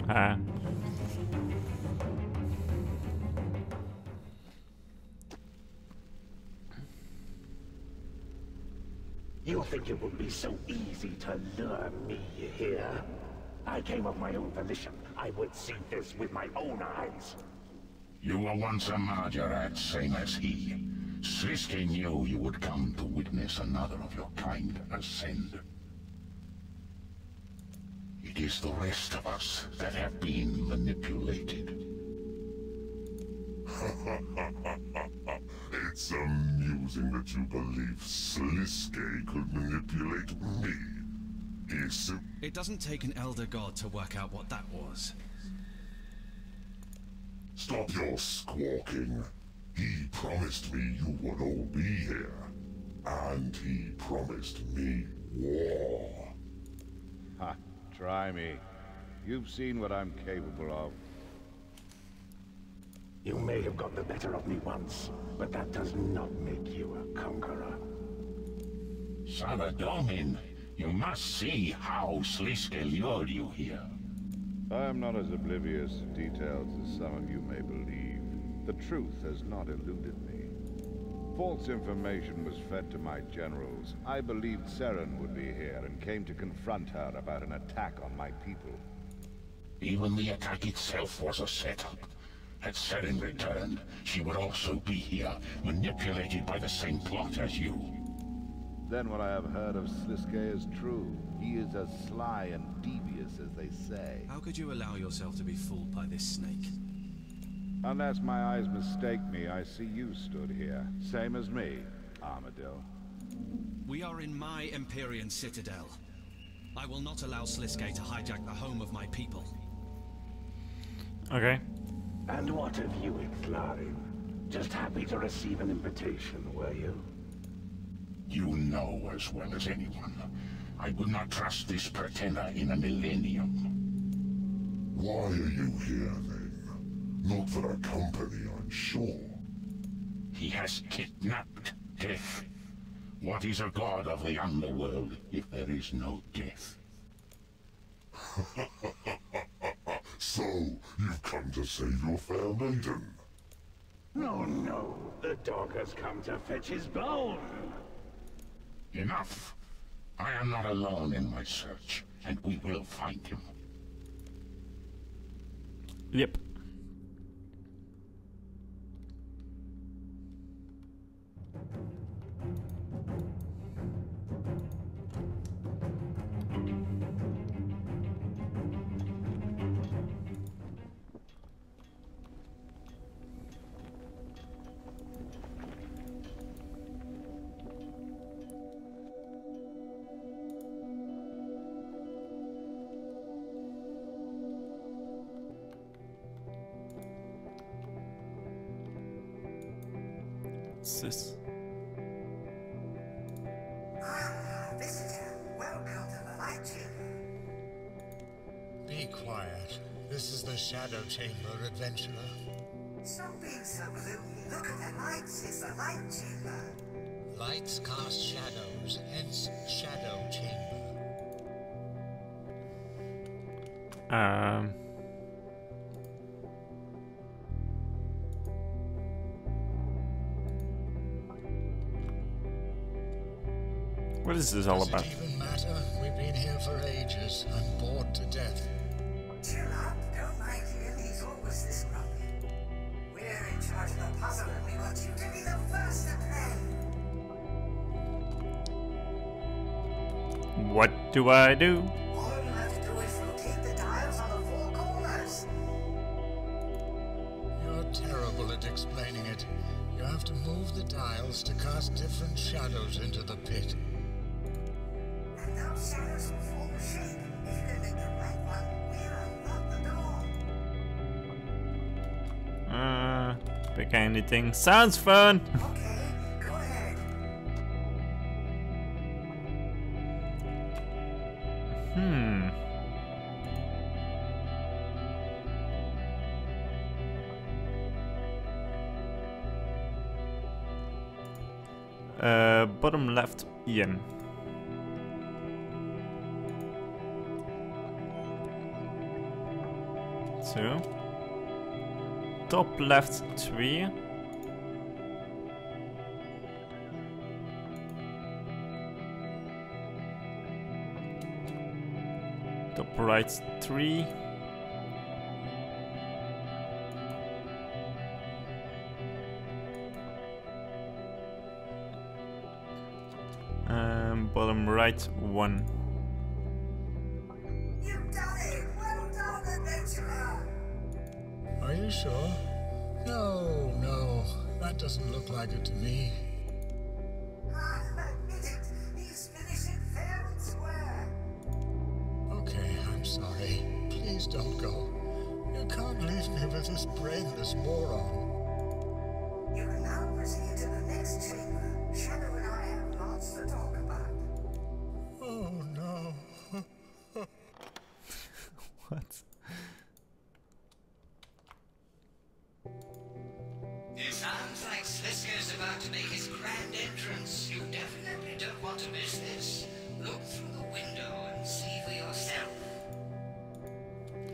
Ah. You think it would be so easy to lure me here? I came of my own volition. I would see this with my own eyes. You were once a Margaret, same as he. Slisky knew you would come to witness another of your kind ascend. It is the rest of us that have been manipulated. It's amusing that you believe Slisky could manipulate me. It doesn't take an elder god to work out what that was. Stop your squawking. He promised me you would all be here. And he promised me war. Ha, try me. You've seen what I'm capable of. You may have got the better of me once, but that does not make you a conqueror. Savadomin, you must see how Slisky lured you here. I am not as oblivious to details as some of you may believe. The truth has not eluded me. False information was fed to my generals. I believed Seren would be here and came to confront her about an attack on my people. Even the attack itself was a setup. Had Seren returned, she would also be here, manipulated by the same plot as you. Then what I have heard of Sliske is true. He is as sly and devious as they say. How could you allow yourself to be fooled by this snake? Unless my eyes mistake me, I see you stood here. Same as me, Armadillo. We are in my Empyrean citadel. I will not allow Sliske to hijack the home of my people. Okay. And what of you, Ixlarin? Just happy to receive an invitation, were you? You know as well as anyone, I would not trust this pretender in a millennium. Why are you here, then? Not for a company, I'm sure. He has kidnapped death. What is a god of the underworld if there is no death? So, you've come to save your fair maiden? No, no, the dog has come to fetch his bone. Enough. I am not alone in my search, and we will find him. Yep. Sis. Visitor, welcome to the light chamber. Be quiet. This is the Shadow Chamber, adventurer. Stop being so gloomy. Look at the lights. It's the light chamber. Lights cast shadows, hence Shadow Chamber. What is this all about? Does it even matter? We've been here for ages. I'm bored to death. Chill out. Don't mind him. He's always this grumpy. We're in charge of the puzzle and we want you to be the first to play. What do I do? All you have to do is rotate the dials on the four corners. You're terrible at explaining it. You have to move the dials to cast different shadows into the pit. And those shadows will form a shape. If you can make the right one, we'll unlock the door. Pick anything. Sounds fun! Okay, go ahead. Bottom left, Ian. So. Top left, 2. Top right, 3. Bottom right, 1. You've done it! Well done, adventurer! Are you sure? No, no. That doesn't look like it to me. Admit it. He's finishing fair and square. Okay, I'm sorry. Please don't go. You can't leave me with this brainless moron. You can now proceed to the next chamber. Shadow and I have lots to talk about. Oh no. What? It sounds like Slisko's about to make his grand entrance. You definitely don't want to miss this. Look through the window and see for yourself.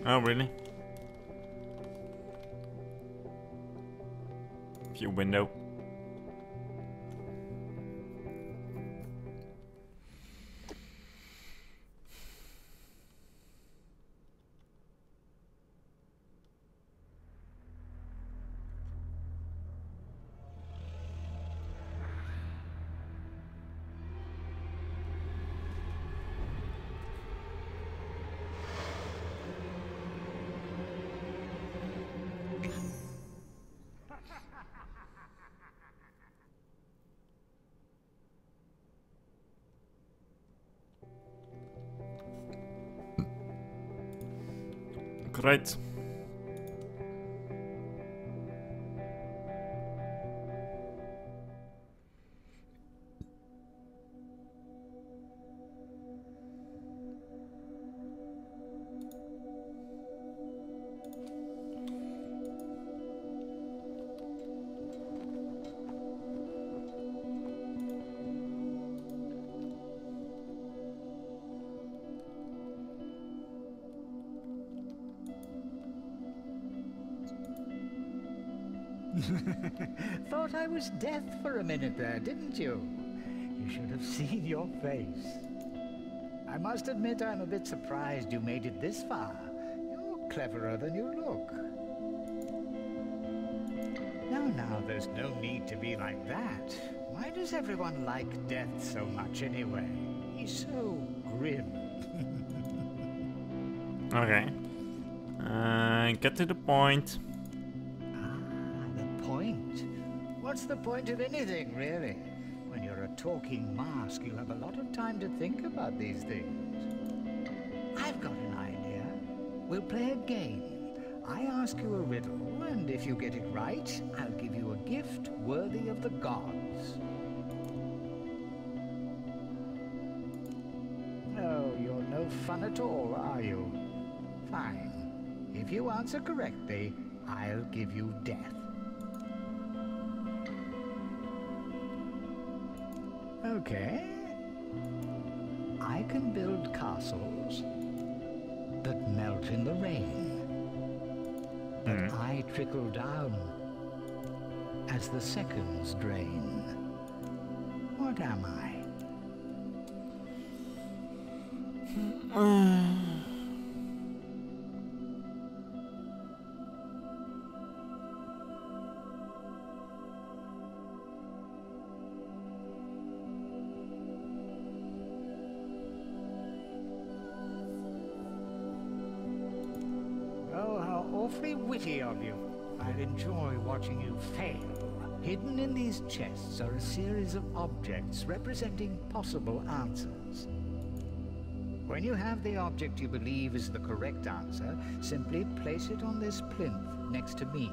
Oh, really? View window. Great. Thought I was death for a minute there, didn't you? You should have seen your face. I must admit I'm a bit surprised you made it this far. You're cleverer than you look. Now, there's no need to be like that. Why does everyone like death so much anyway? He's so grim. Okay. Get to the point. What's the point of anything, really? When you're a talking mask, you have a lot of time to think about these things. I've got an idea. We'll play a game. I ask you a riddle, and if you get it right, I'll give you a gift worthy of the gods. Oh, you're no fun at all, are you? Fine. If you answer correctly, I'll give you death. Okay. I can build castles that melt in the rain. But I trickle down as the seconds drain. What am I? Awfully witty of you. I enjoy watching you fail. Hidden in these chests are a series of objects representing possible answers. When you have the object you believe is the correct answer, simply place it on this plinth next to me.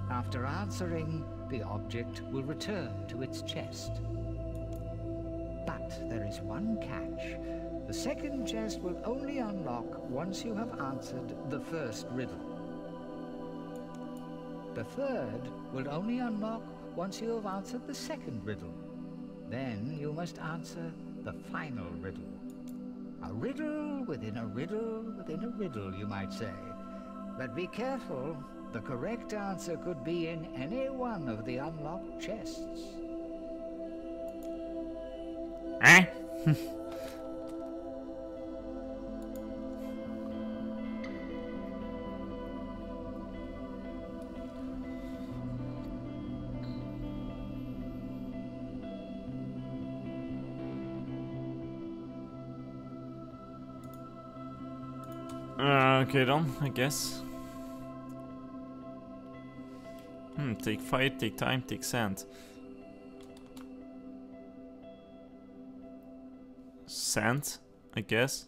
After answering, the object will return to its chest. But there is one catch. The second chest will only unlock once you have answered the first riddle. The third will only unlock once you have answered the second riddle. Then you must answer the final riddle. A riddle within a riddle within a riddle, you might say. But be careful, the correct answer could be in any one of the unlocked chests. Eh? Okay then, I guess. Take fire, take time, take sand. Sand, I guess.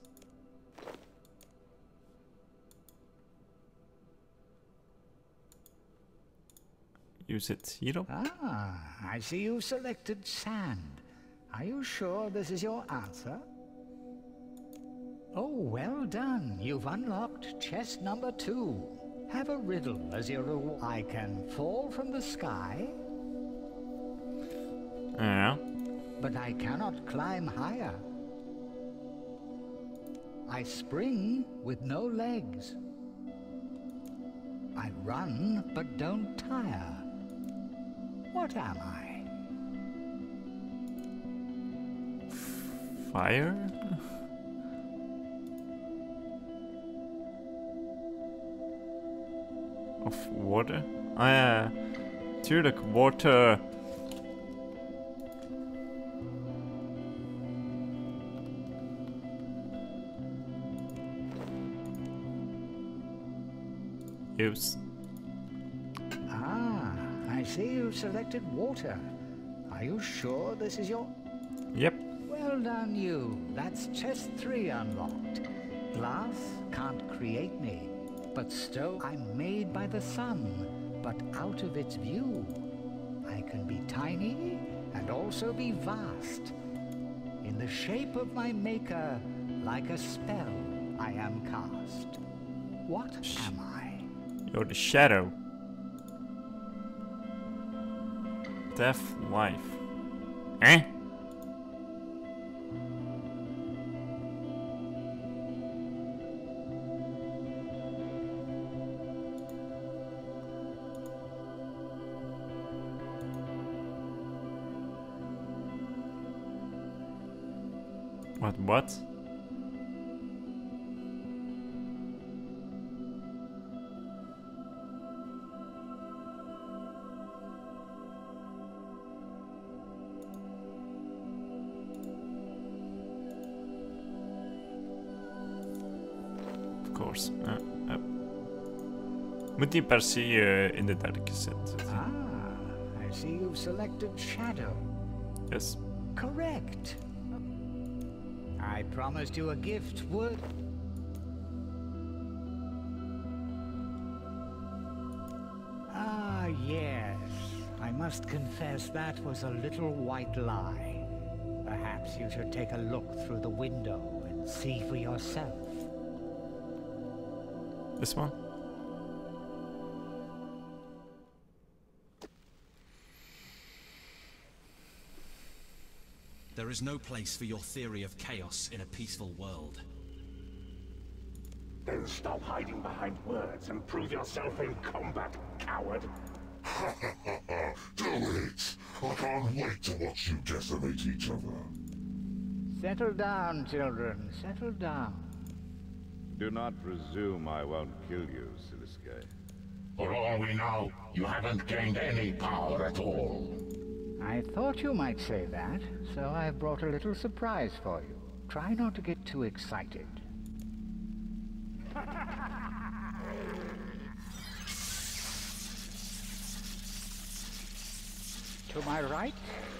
Use it here. Ah, I see you selected sand. Are you sure this is your answer? Oh, well done. You've unlocked chest number 2. Have a riddle as your reward. I can fall from the sky. Yeah. But I cannot climb higher. I spring with no legs. I run but don't tire. What am I? Fire? Of water? Ah ja, tuurlijk, water. Use. Ah, I see you've selected water. Are you sure this is your... Yep. Well done you. That's chest 3 unlocked. Glass can't create me, but still I'm made by the sun, but out of its view. I can be tiny and also be vast. In the shape of my maker, like a spell, I am cast. What am I? You're the shadow. Death, life. Eh? What? Of course. Moet die per se in de derde cassette zitten. Ah, I see you've selected shadow. Yes. Correct. I promised you a gift, would... Ah, yes. I must confess that was a little white lie. Perhaps you should take a look through the window and see for yourself. This one? There is no place for your theory of chaos in a peaceful world. Then stop hiding behind words and prove yourself in combat, coward. Do it! I can't wait to watch you decimate each other. Settle down, children. Settle down. Do not presume I won't kill you, Siliske. For all we know, you haven't gained any power at all. I thought you might say that, so I've brought a little surprise for you. Try not to get too excited. To my right,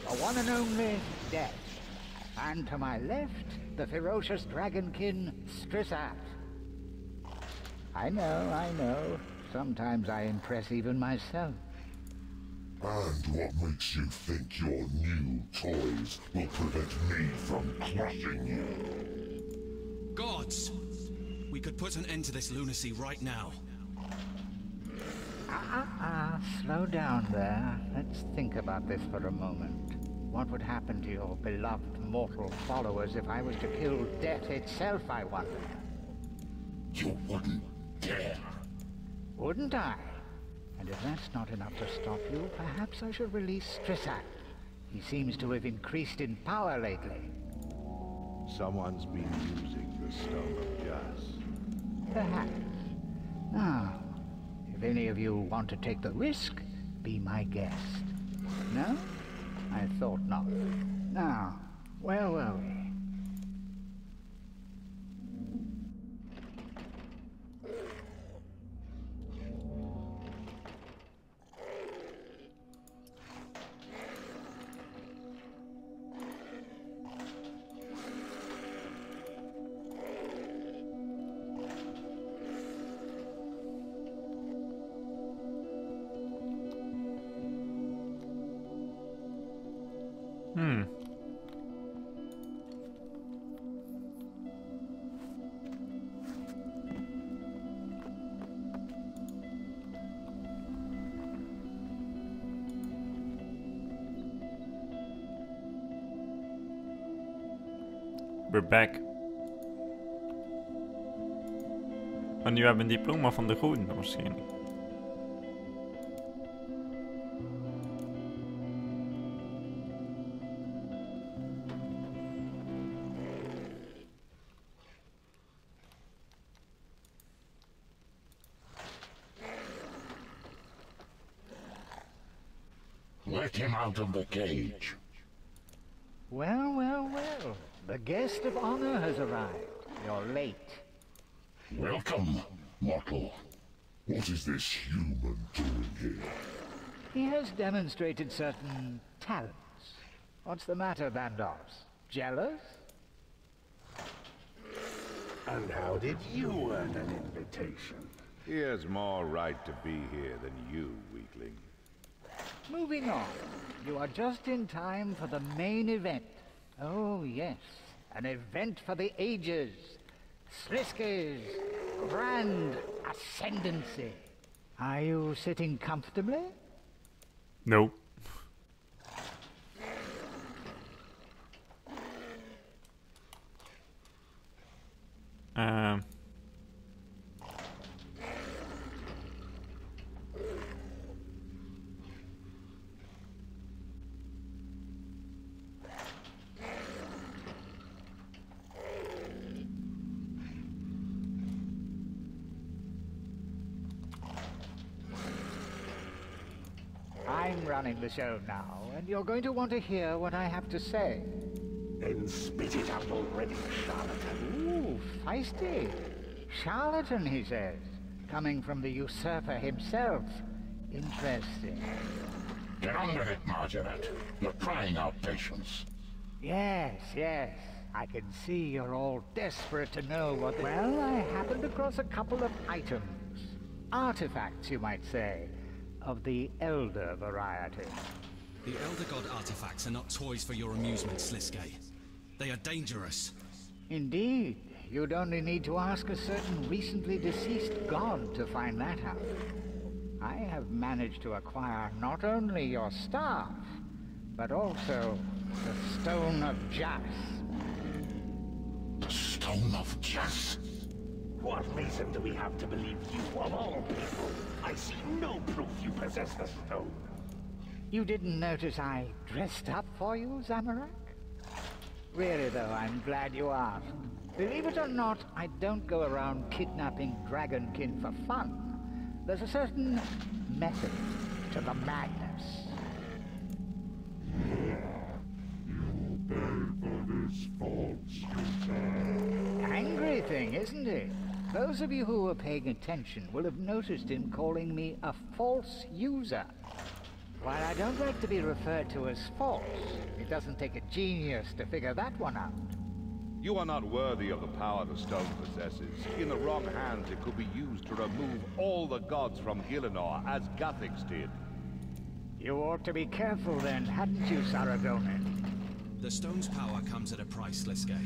the one and only Death. And to my left, the ferocious dragonkin Strissat. I know. Sometimes I impress even myself. And what makes you think your new toys will prevent me from crushing you? Gods! We could put an end to this lunacy right now. Slow down there. Let's think about this for a moment. What would happen to your beloved mortal followers if I was to kill Death itself, I wonder? You wouldn't dare. Wouldn't I? And if that's not enough to stop you, perhaps I should release Strissat. He seems to have increased in power lately. Someone's been using the Stone of Jas. Perhaps. Now, if any of you want to take the risk, be my guest. No? I thought not. Now, where were we? We're back. Maar nu hebben we een diploma van de goden waarschijnlijk. Let him out of the cage. Well. The guest of honor has arrived. You're late. Welcome, mortal. What is this human doing here? He has demonstrated certain talents. What's the matter, Bandos? Jealous? And how did you earn an invitation? He has more right to be here than you, weakling. Moving on. You are just in time for the main event. Oh, yes. An event for the ages. Sliske's grand ascendancy. Are you sitting comfortably? No. I'm running the show now, and you're going to want to hear what I have to say. Then spit it out already, charlatan. Ooh, feisty. Charlatan, he says. Coming from the usurper himself. Interesting. Get on with it, Margaret. You're crying out patience. Yes, yes. I can see you're all desperate to know what... Well, I happened across a couple of items. Artifacts, you might say. Of the elder variety. The elder god artifacts are not toys for your amusement, Sliske. They are dangerous. Indeed. You'd only need to ask a certain recently deceased god to find that out. I have managed to acquire not only your staff, but also the Stone of Jas. The Stone of Jas? What reason do we have to believe you of all people? I see no proof you possess the stone. You didn't notice I dressed up for you, Zamorak? Really though, I'm glad you asked. Believe it or not, I don't go around kidnapping dragonkin for fun. There's a certain method to the madness. You pay for this false Angry thing, isn't it? Those of you who are paying attention will have noticed him calling me a false user. While I don't like to be referred to as false, it doesn't take a genius to figure that one out. You are not worthy of the power the stone possesses. In the wrong hands, it could be used to remove all the gods from Gielinor, as Guthix did. You ought to be careful then, hadn't you, Saradomin? The stone's power comes at a price, Sliske.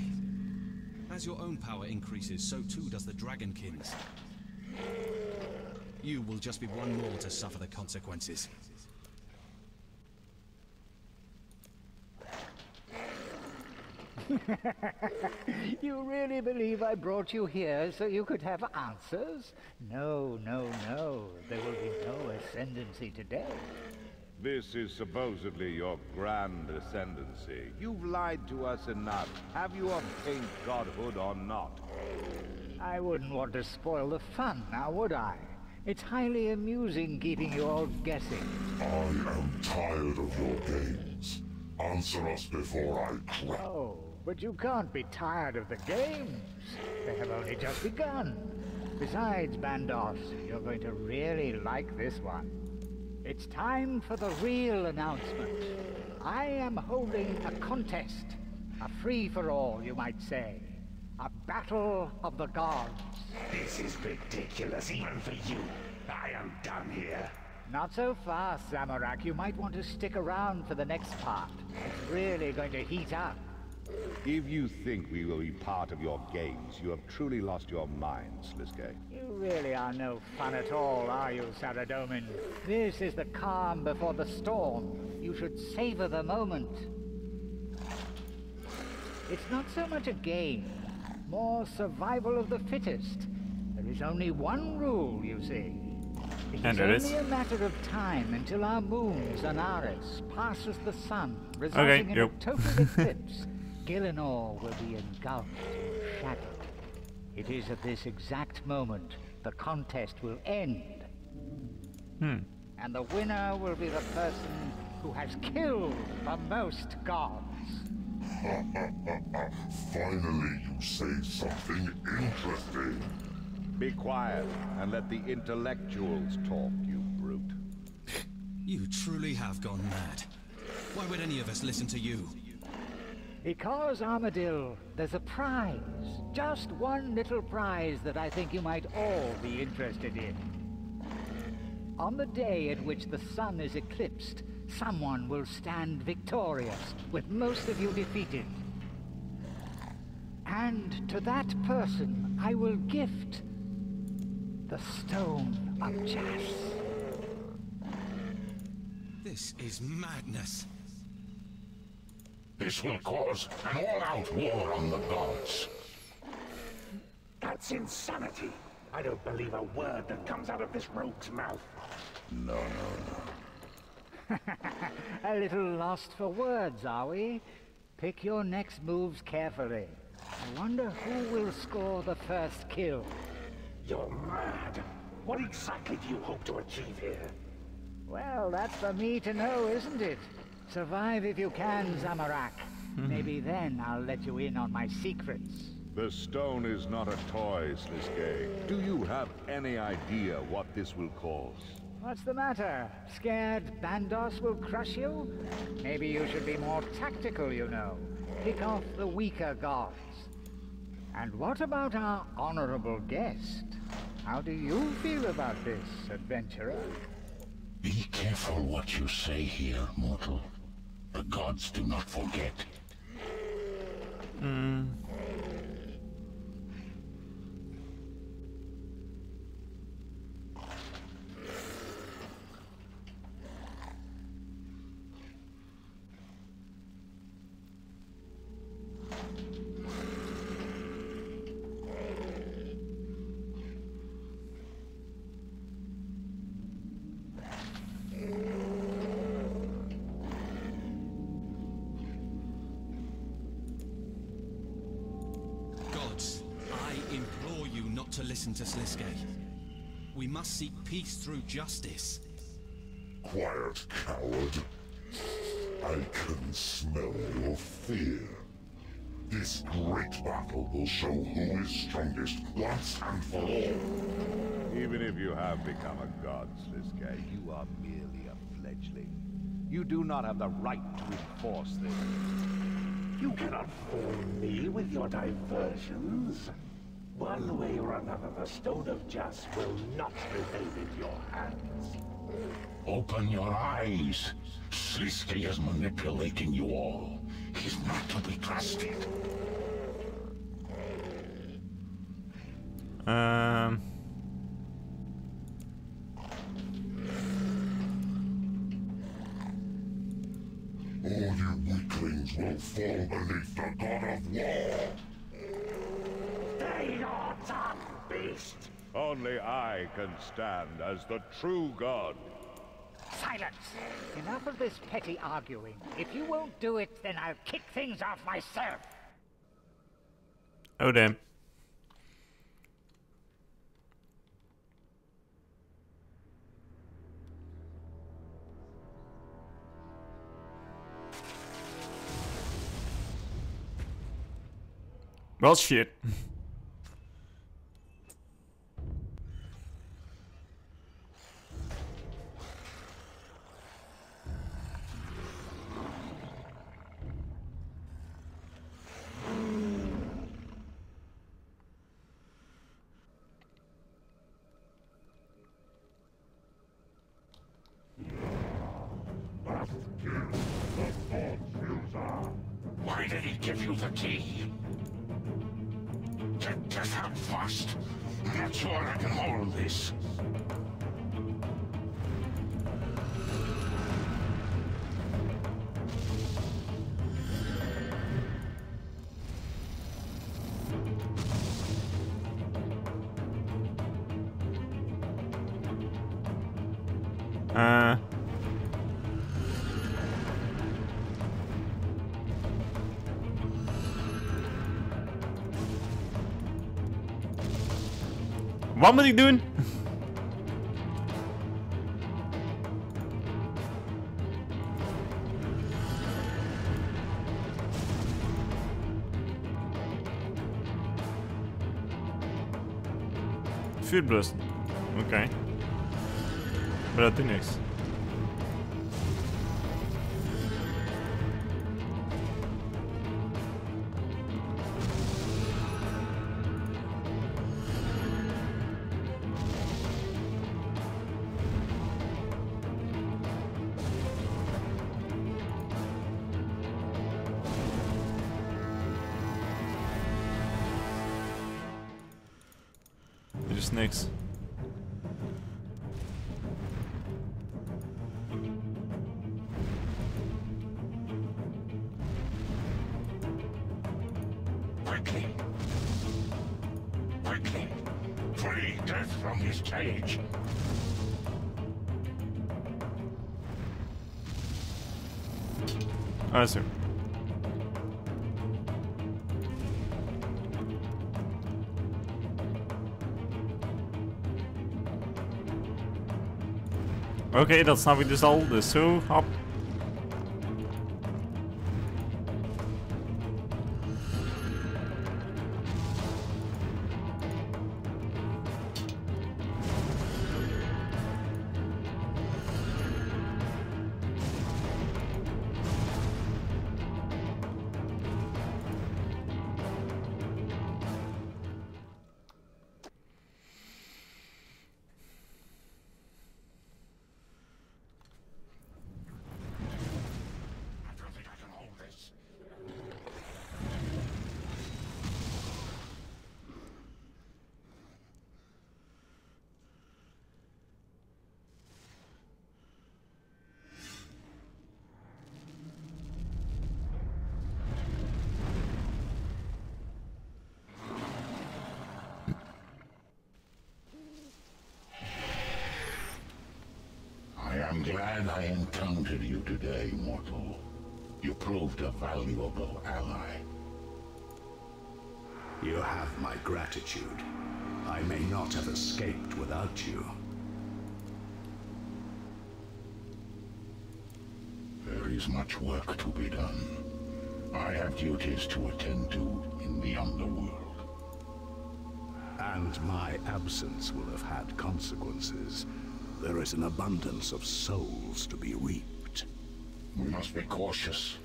As your own power increases, so too does the dragonkin's. You will just be one more to suffer the consequences. You really believe I brought you here so you could have answers? No, no, no. There will be no ascendancy today. This is supposedly your grand ascendancy. You've lied to us enough. Have you obtained godhood or not? I wouldn't want to spoil the fun, now would I? It's highly amusing keeping you all guessing. I am tired of your games. Answer us before I crack. Oh, but you can't be tired of the games. They have only just begun. Besides, Bandos, you're going to really like this one. It's time for the real announcement. I am holding a contest. A free-for-all, you might say. A battle of the gods. This is ridiculous, even for you. I am done here. Not so fast, Zamorak. You might want to stick around for the next part. It's really going to heat up. If you think we will be part of your games, you have truly lost your mind, Sliske. You really are no fun at all, are you, Saradomin? This is the calm before the storm. You should savor the moment. It's not so much a game, more survival of the fittest. There is only one rule, you see. It is only a matter of time until our moon, Zanaris, passes the sun, resulting in a total eclipse. Gielinor will be engulfed in shadow. It is at this exact moment the contest will end. And the winner will be the person who has killed the most gods. Finally, you say something interesting. Be quiet and let the intellectuals talk, you brute. You truly have gone mad. Why would any of us listen to you? Because, Armadillo, there's a prize. Just one little prize that I think you might all be interested in. On the day at which the sun is eclipsed, someone will stand victorious, with most of you defeated. And to that person, I will gift the Stone of Jas. This is madness. This will cause an all-out war on the gods. That's insanity. I don't believe a word that comes out of this rogue's mouth. No. A little lost for words, are we? Pick your next moves carefully. I wonder who will score the first kill. You're mad. What exactly do you hope to achieve here? Well, that's for me to know, isn't it? Survive if you can, Zamorak. Maybe then I'll let you in on my secrets. The stone is not a toy, Sliske. Do you have any idea what this will cause? What's the matter? Scared Bandos will crush you? Maybe you should be more tactical, you know. Pick off the weaker gods. And what about our honorable guest? How do you feel about this, adventurer? Be careful what you say here, mortal. The gods do not forget. To listen to Sliske. We must seek peace through justice. Quiet, coward. I can smell your fear. This great battle will show who is strongest once and for all. Even if you have become a god, Sliske, you are merely a fledgling. You do not have the right to enforce this. You cannot fool me with your diversions. One way or another, the Stone of Jas will not remain in your hands. Open your eyes. Sliske is manipulating you all. He's not to be trusted. All you weaklings will fall beneath the god of war. Stay your tongue, beast! Only I can stand as the true god. Silence! Enough of this petty arguing. If you won't do it, then I'll kick things off myself. Oh damn. Well, shit. Why did he give you the key? Get out fast. I'm not sure I can hold this. Wat moet ik doen? Vuur blussen. Oké. Maar dat doet niks. niks. Quickly! Quickly! Free Death from his cage! I see. Oké, dat snap ik dus al. Dus zo, hop. I'm glad I encountered you today, mortal. You proved a valuable ally. You have my gratitude. I may not have escaped without you. There is much work to be done. I have duties to attend to in the underworld. And my absence will have had consequences. There is an abundance of souls to be reaped. We must be cautious.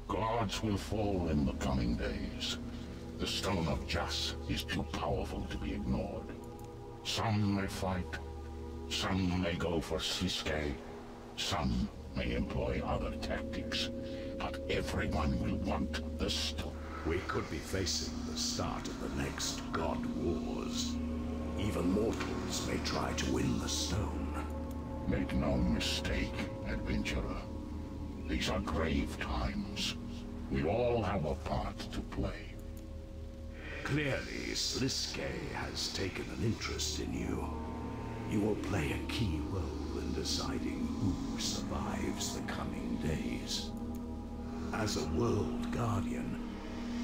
Gods will fall in the coming days. The Stone of Jas is too powerful to be ignored. Some may fight, some may go for Sliske, some may employ other tactics, but everyone will want the stone. We could be facing the start of the next God Wars. Even mortals may try to win the stone. Make no mistake, adventurer. These are grave times. We all have a part to play. Clearly, Sliske has taken an interest in you. You will play a key role in deciding who survives the coming days. As a world guardian,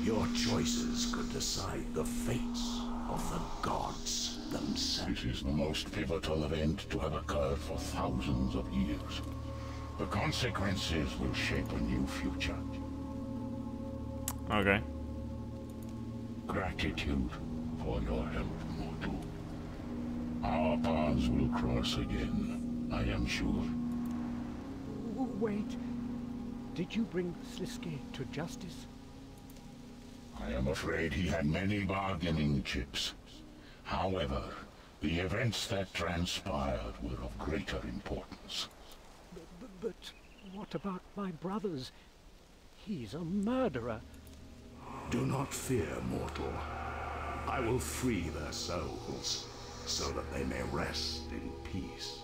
your choices could decide the fates of the gods themselves. This is the most pivotal event to have occurred for thousands of years. The consequences will shape a new future. Okay. Gratitude for your help, mortal. Our paths will cross again, I am sure. Wait. Did you bring Sliske to justice? I am afraid he had many bargaining chips. However, the events that transpired were of greater importance. But what about my brothers? He's a murderer. Do not fear, mortal. I will free their souls, so that they may rest in peace.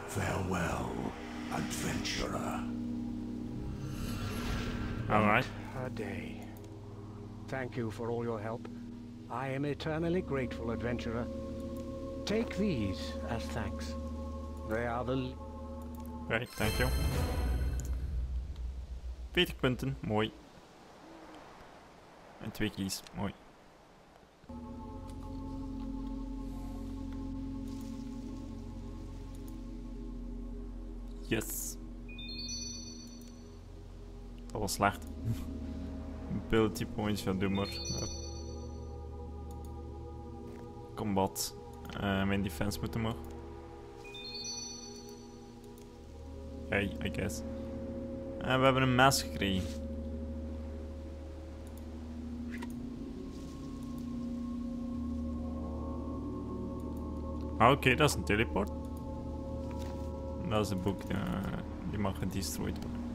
Farewell, adventurer. Alright. A day. Thank you for all your help. I am eternally grateful, adventurer. Take these as thanks. They are the... Right, thank you. 40 punten, mooi. En 2 keys, mooi. Yes. Dat was slecht. Ability points, ja doe maar. Combat. Mijn defense moet omhoog. Hey, I guess. En we hebben een mes gekregen. Oké, dat is een teleport. Dat is een boek, die mag gedestroyed worden.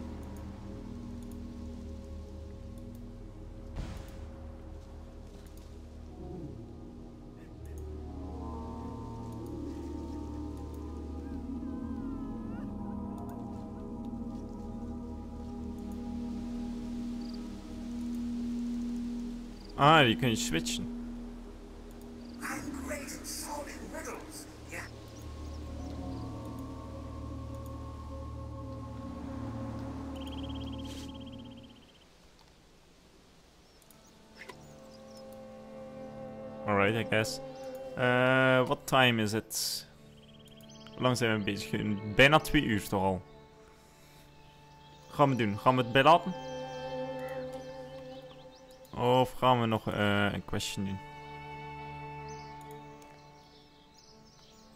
Ah, die kun je switchen. I'm great at solving riddles. Yeah. Alright, I guess. What time is it? Hoe lang zijn we bezig? Bijna 2 uur toch al. Wat gaan we doen? Gaan we het bijlaten? Of gaan we nog een question doen?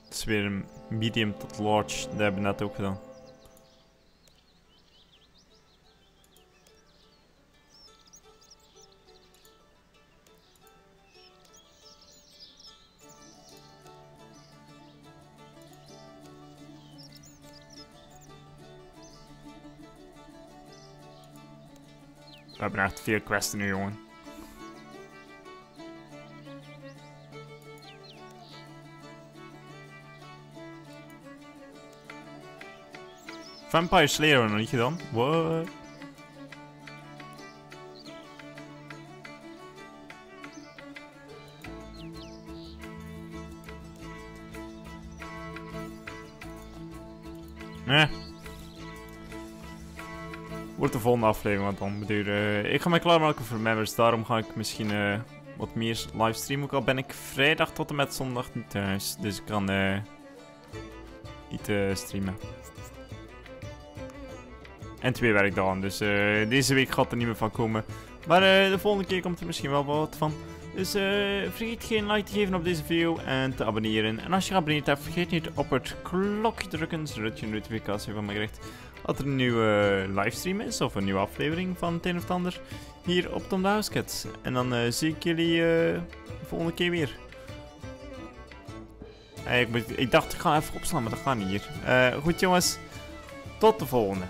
Het is weer een medium tot large. Dat hebben we net ook gedaan. We hebben echt veel quests nu, jongen. Vampire Slayer hebben we nog niet gedaan. What? Wordt de volgende aflevering wat dan beduren. Ik ga mij klaarmaken voor members, daarom ga ik misschien wat meer livestreamen. Ook al ben ik vrijdag tot en met zondag niet thuis, dus ik kan niet streamen. En 2 werkdagen, dus deze week gaat er niet meer van komen. Maar de volgende keer komt er misschien wel wat van. Dus vergeet geen like te geven op deze video en te abonneren. En als je geabonneerd hebt, vergeet niet op het klokje te drukken, zodat je een notificatie van mij krijgt dat er een nieuwe livestream is of een nieuwe aflevering van het een of het ander hier op Tom de Housecat. En dan zie ik jullie de volgende keer weer. Ik dacht ik ga even opslaan, maar dat gaat niet hier. Goed jongens, tot de volgende.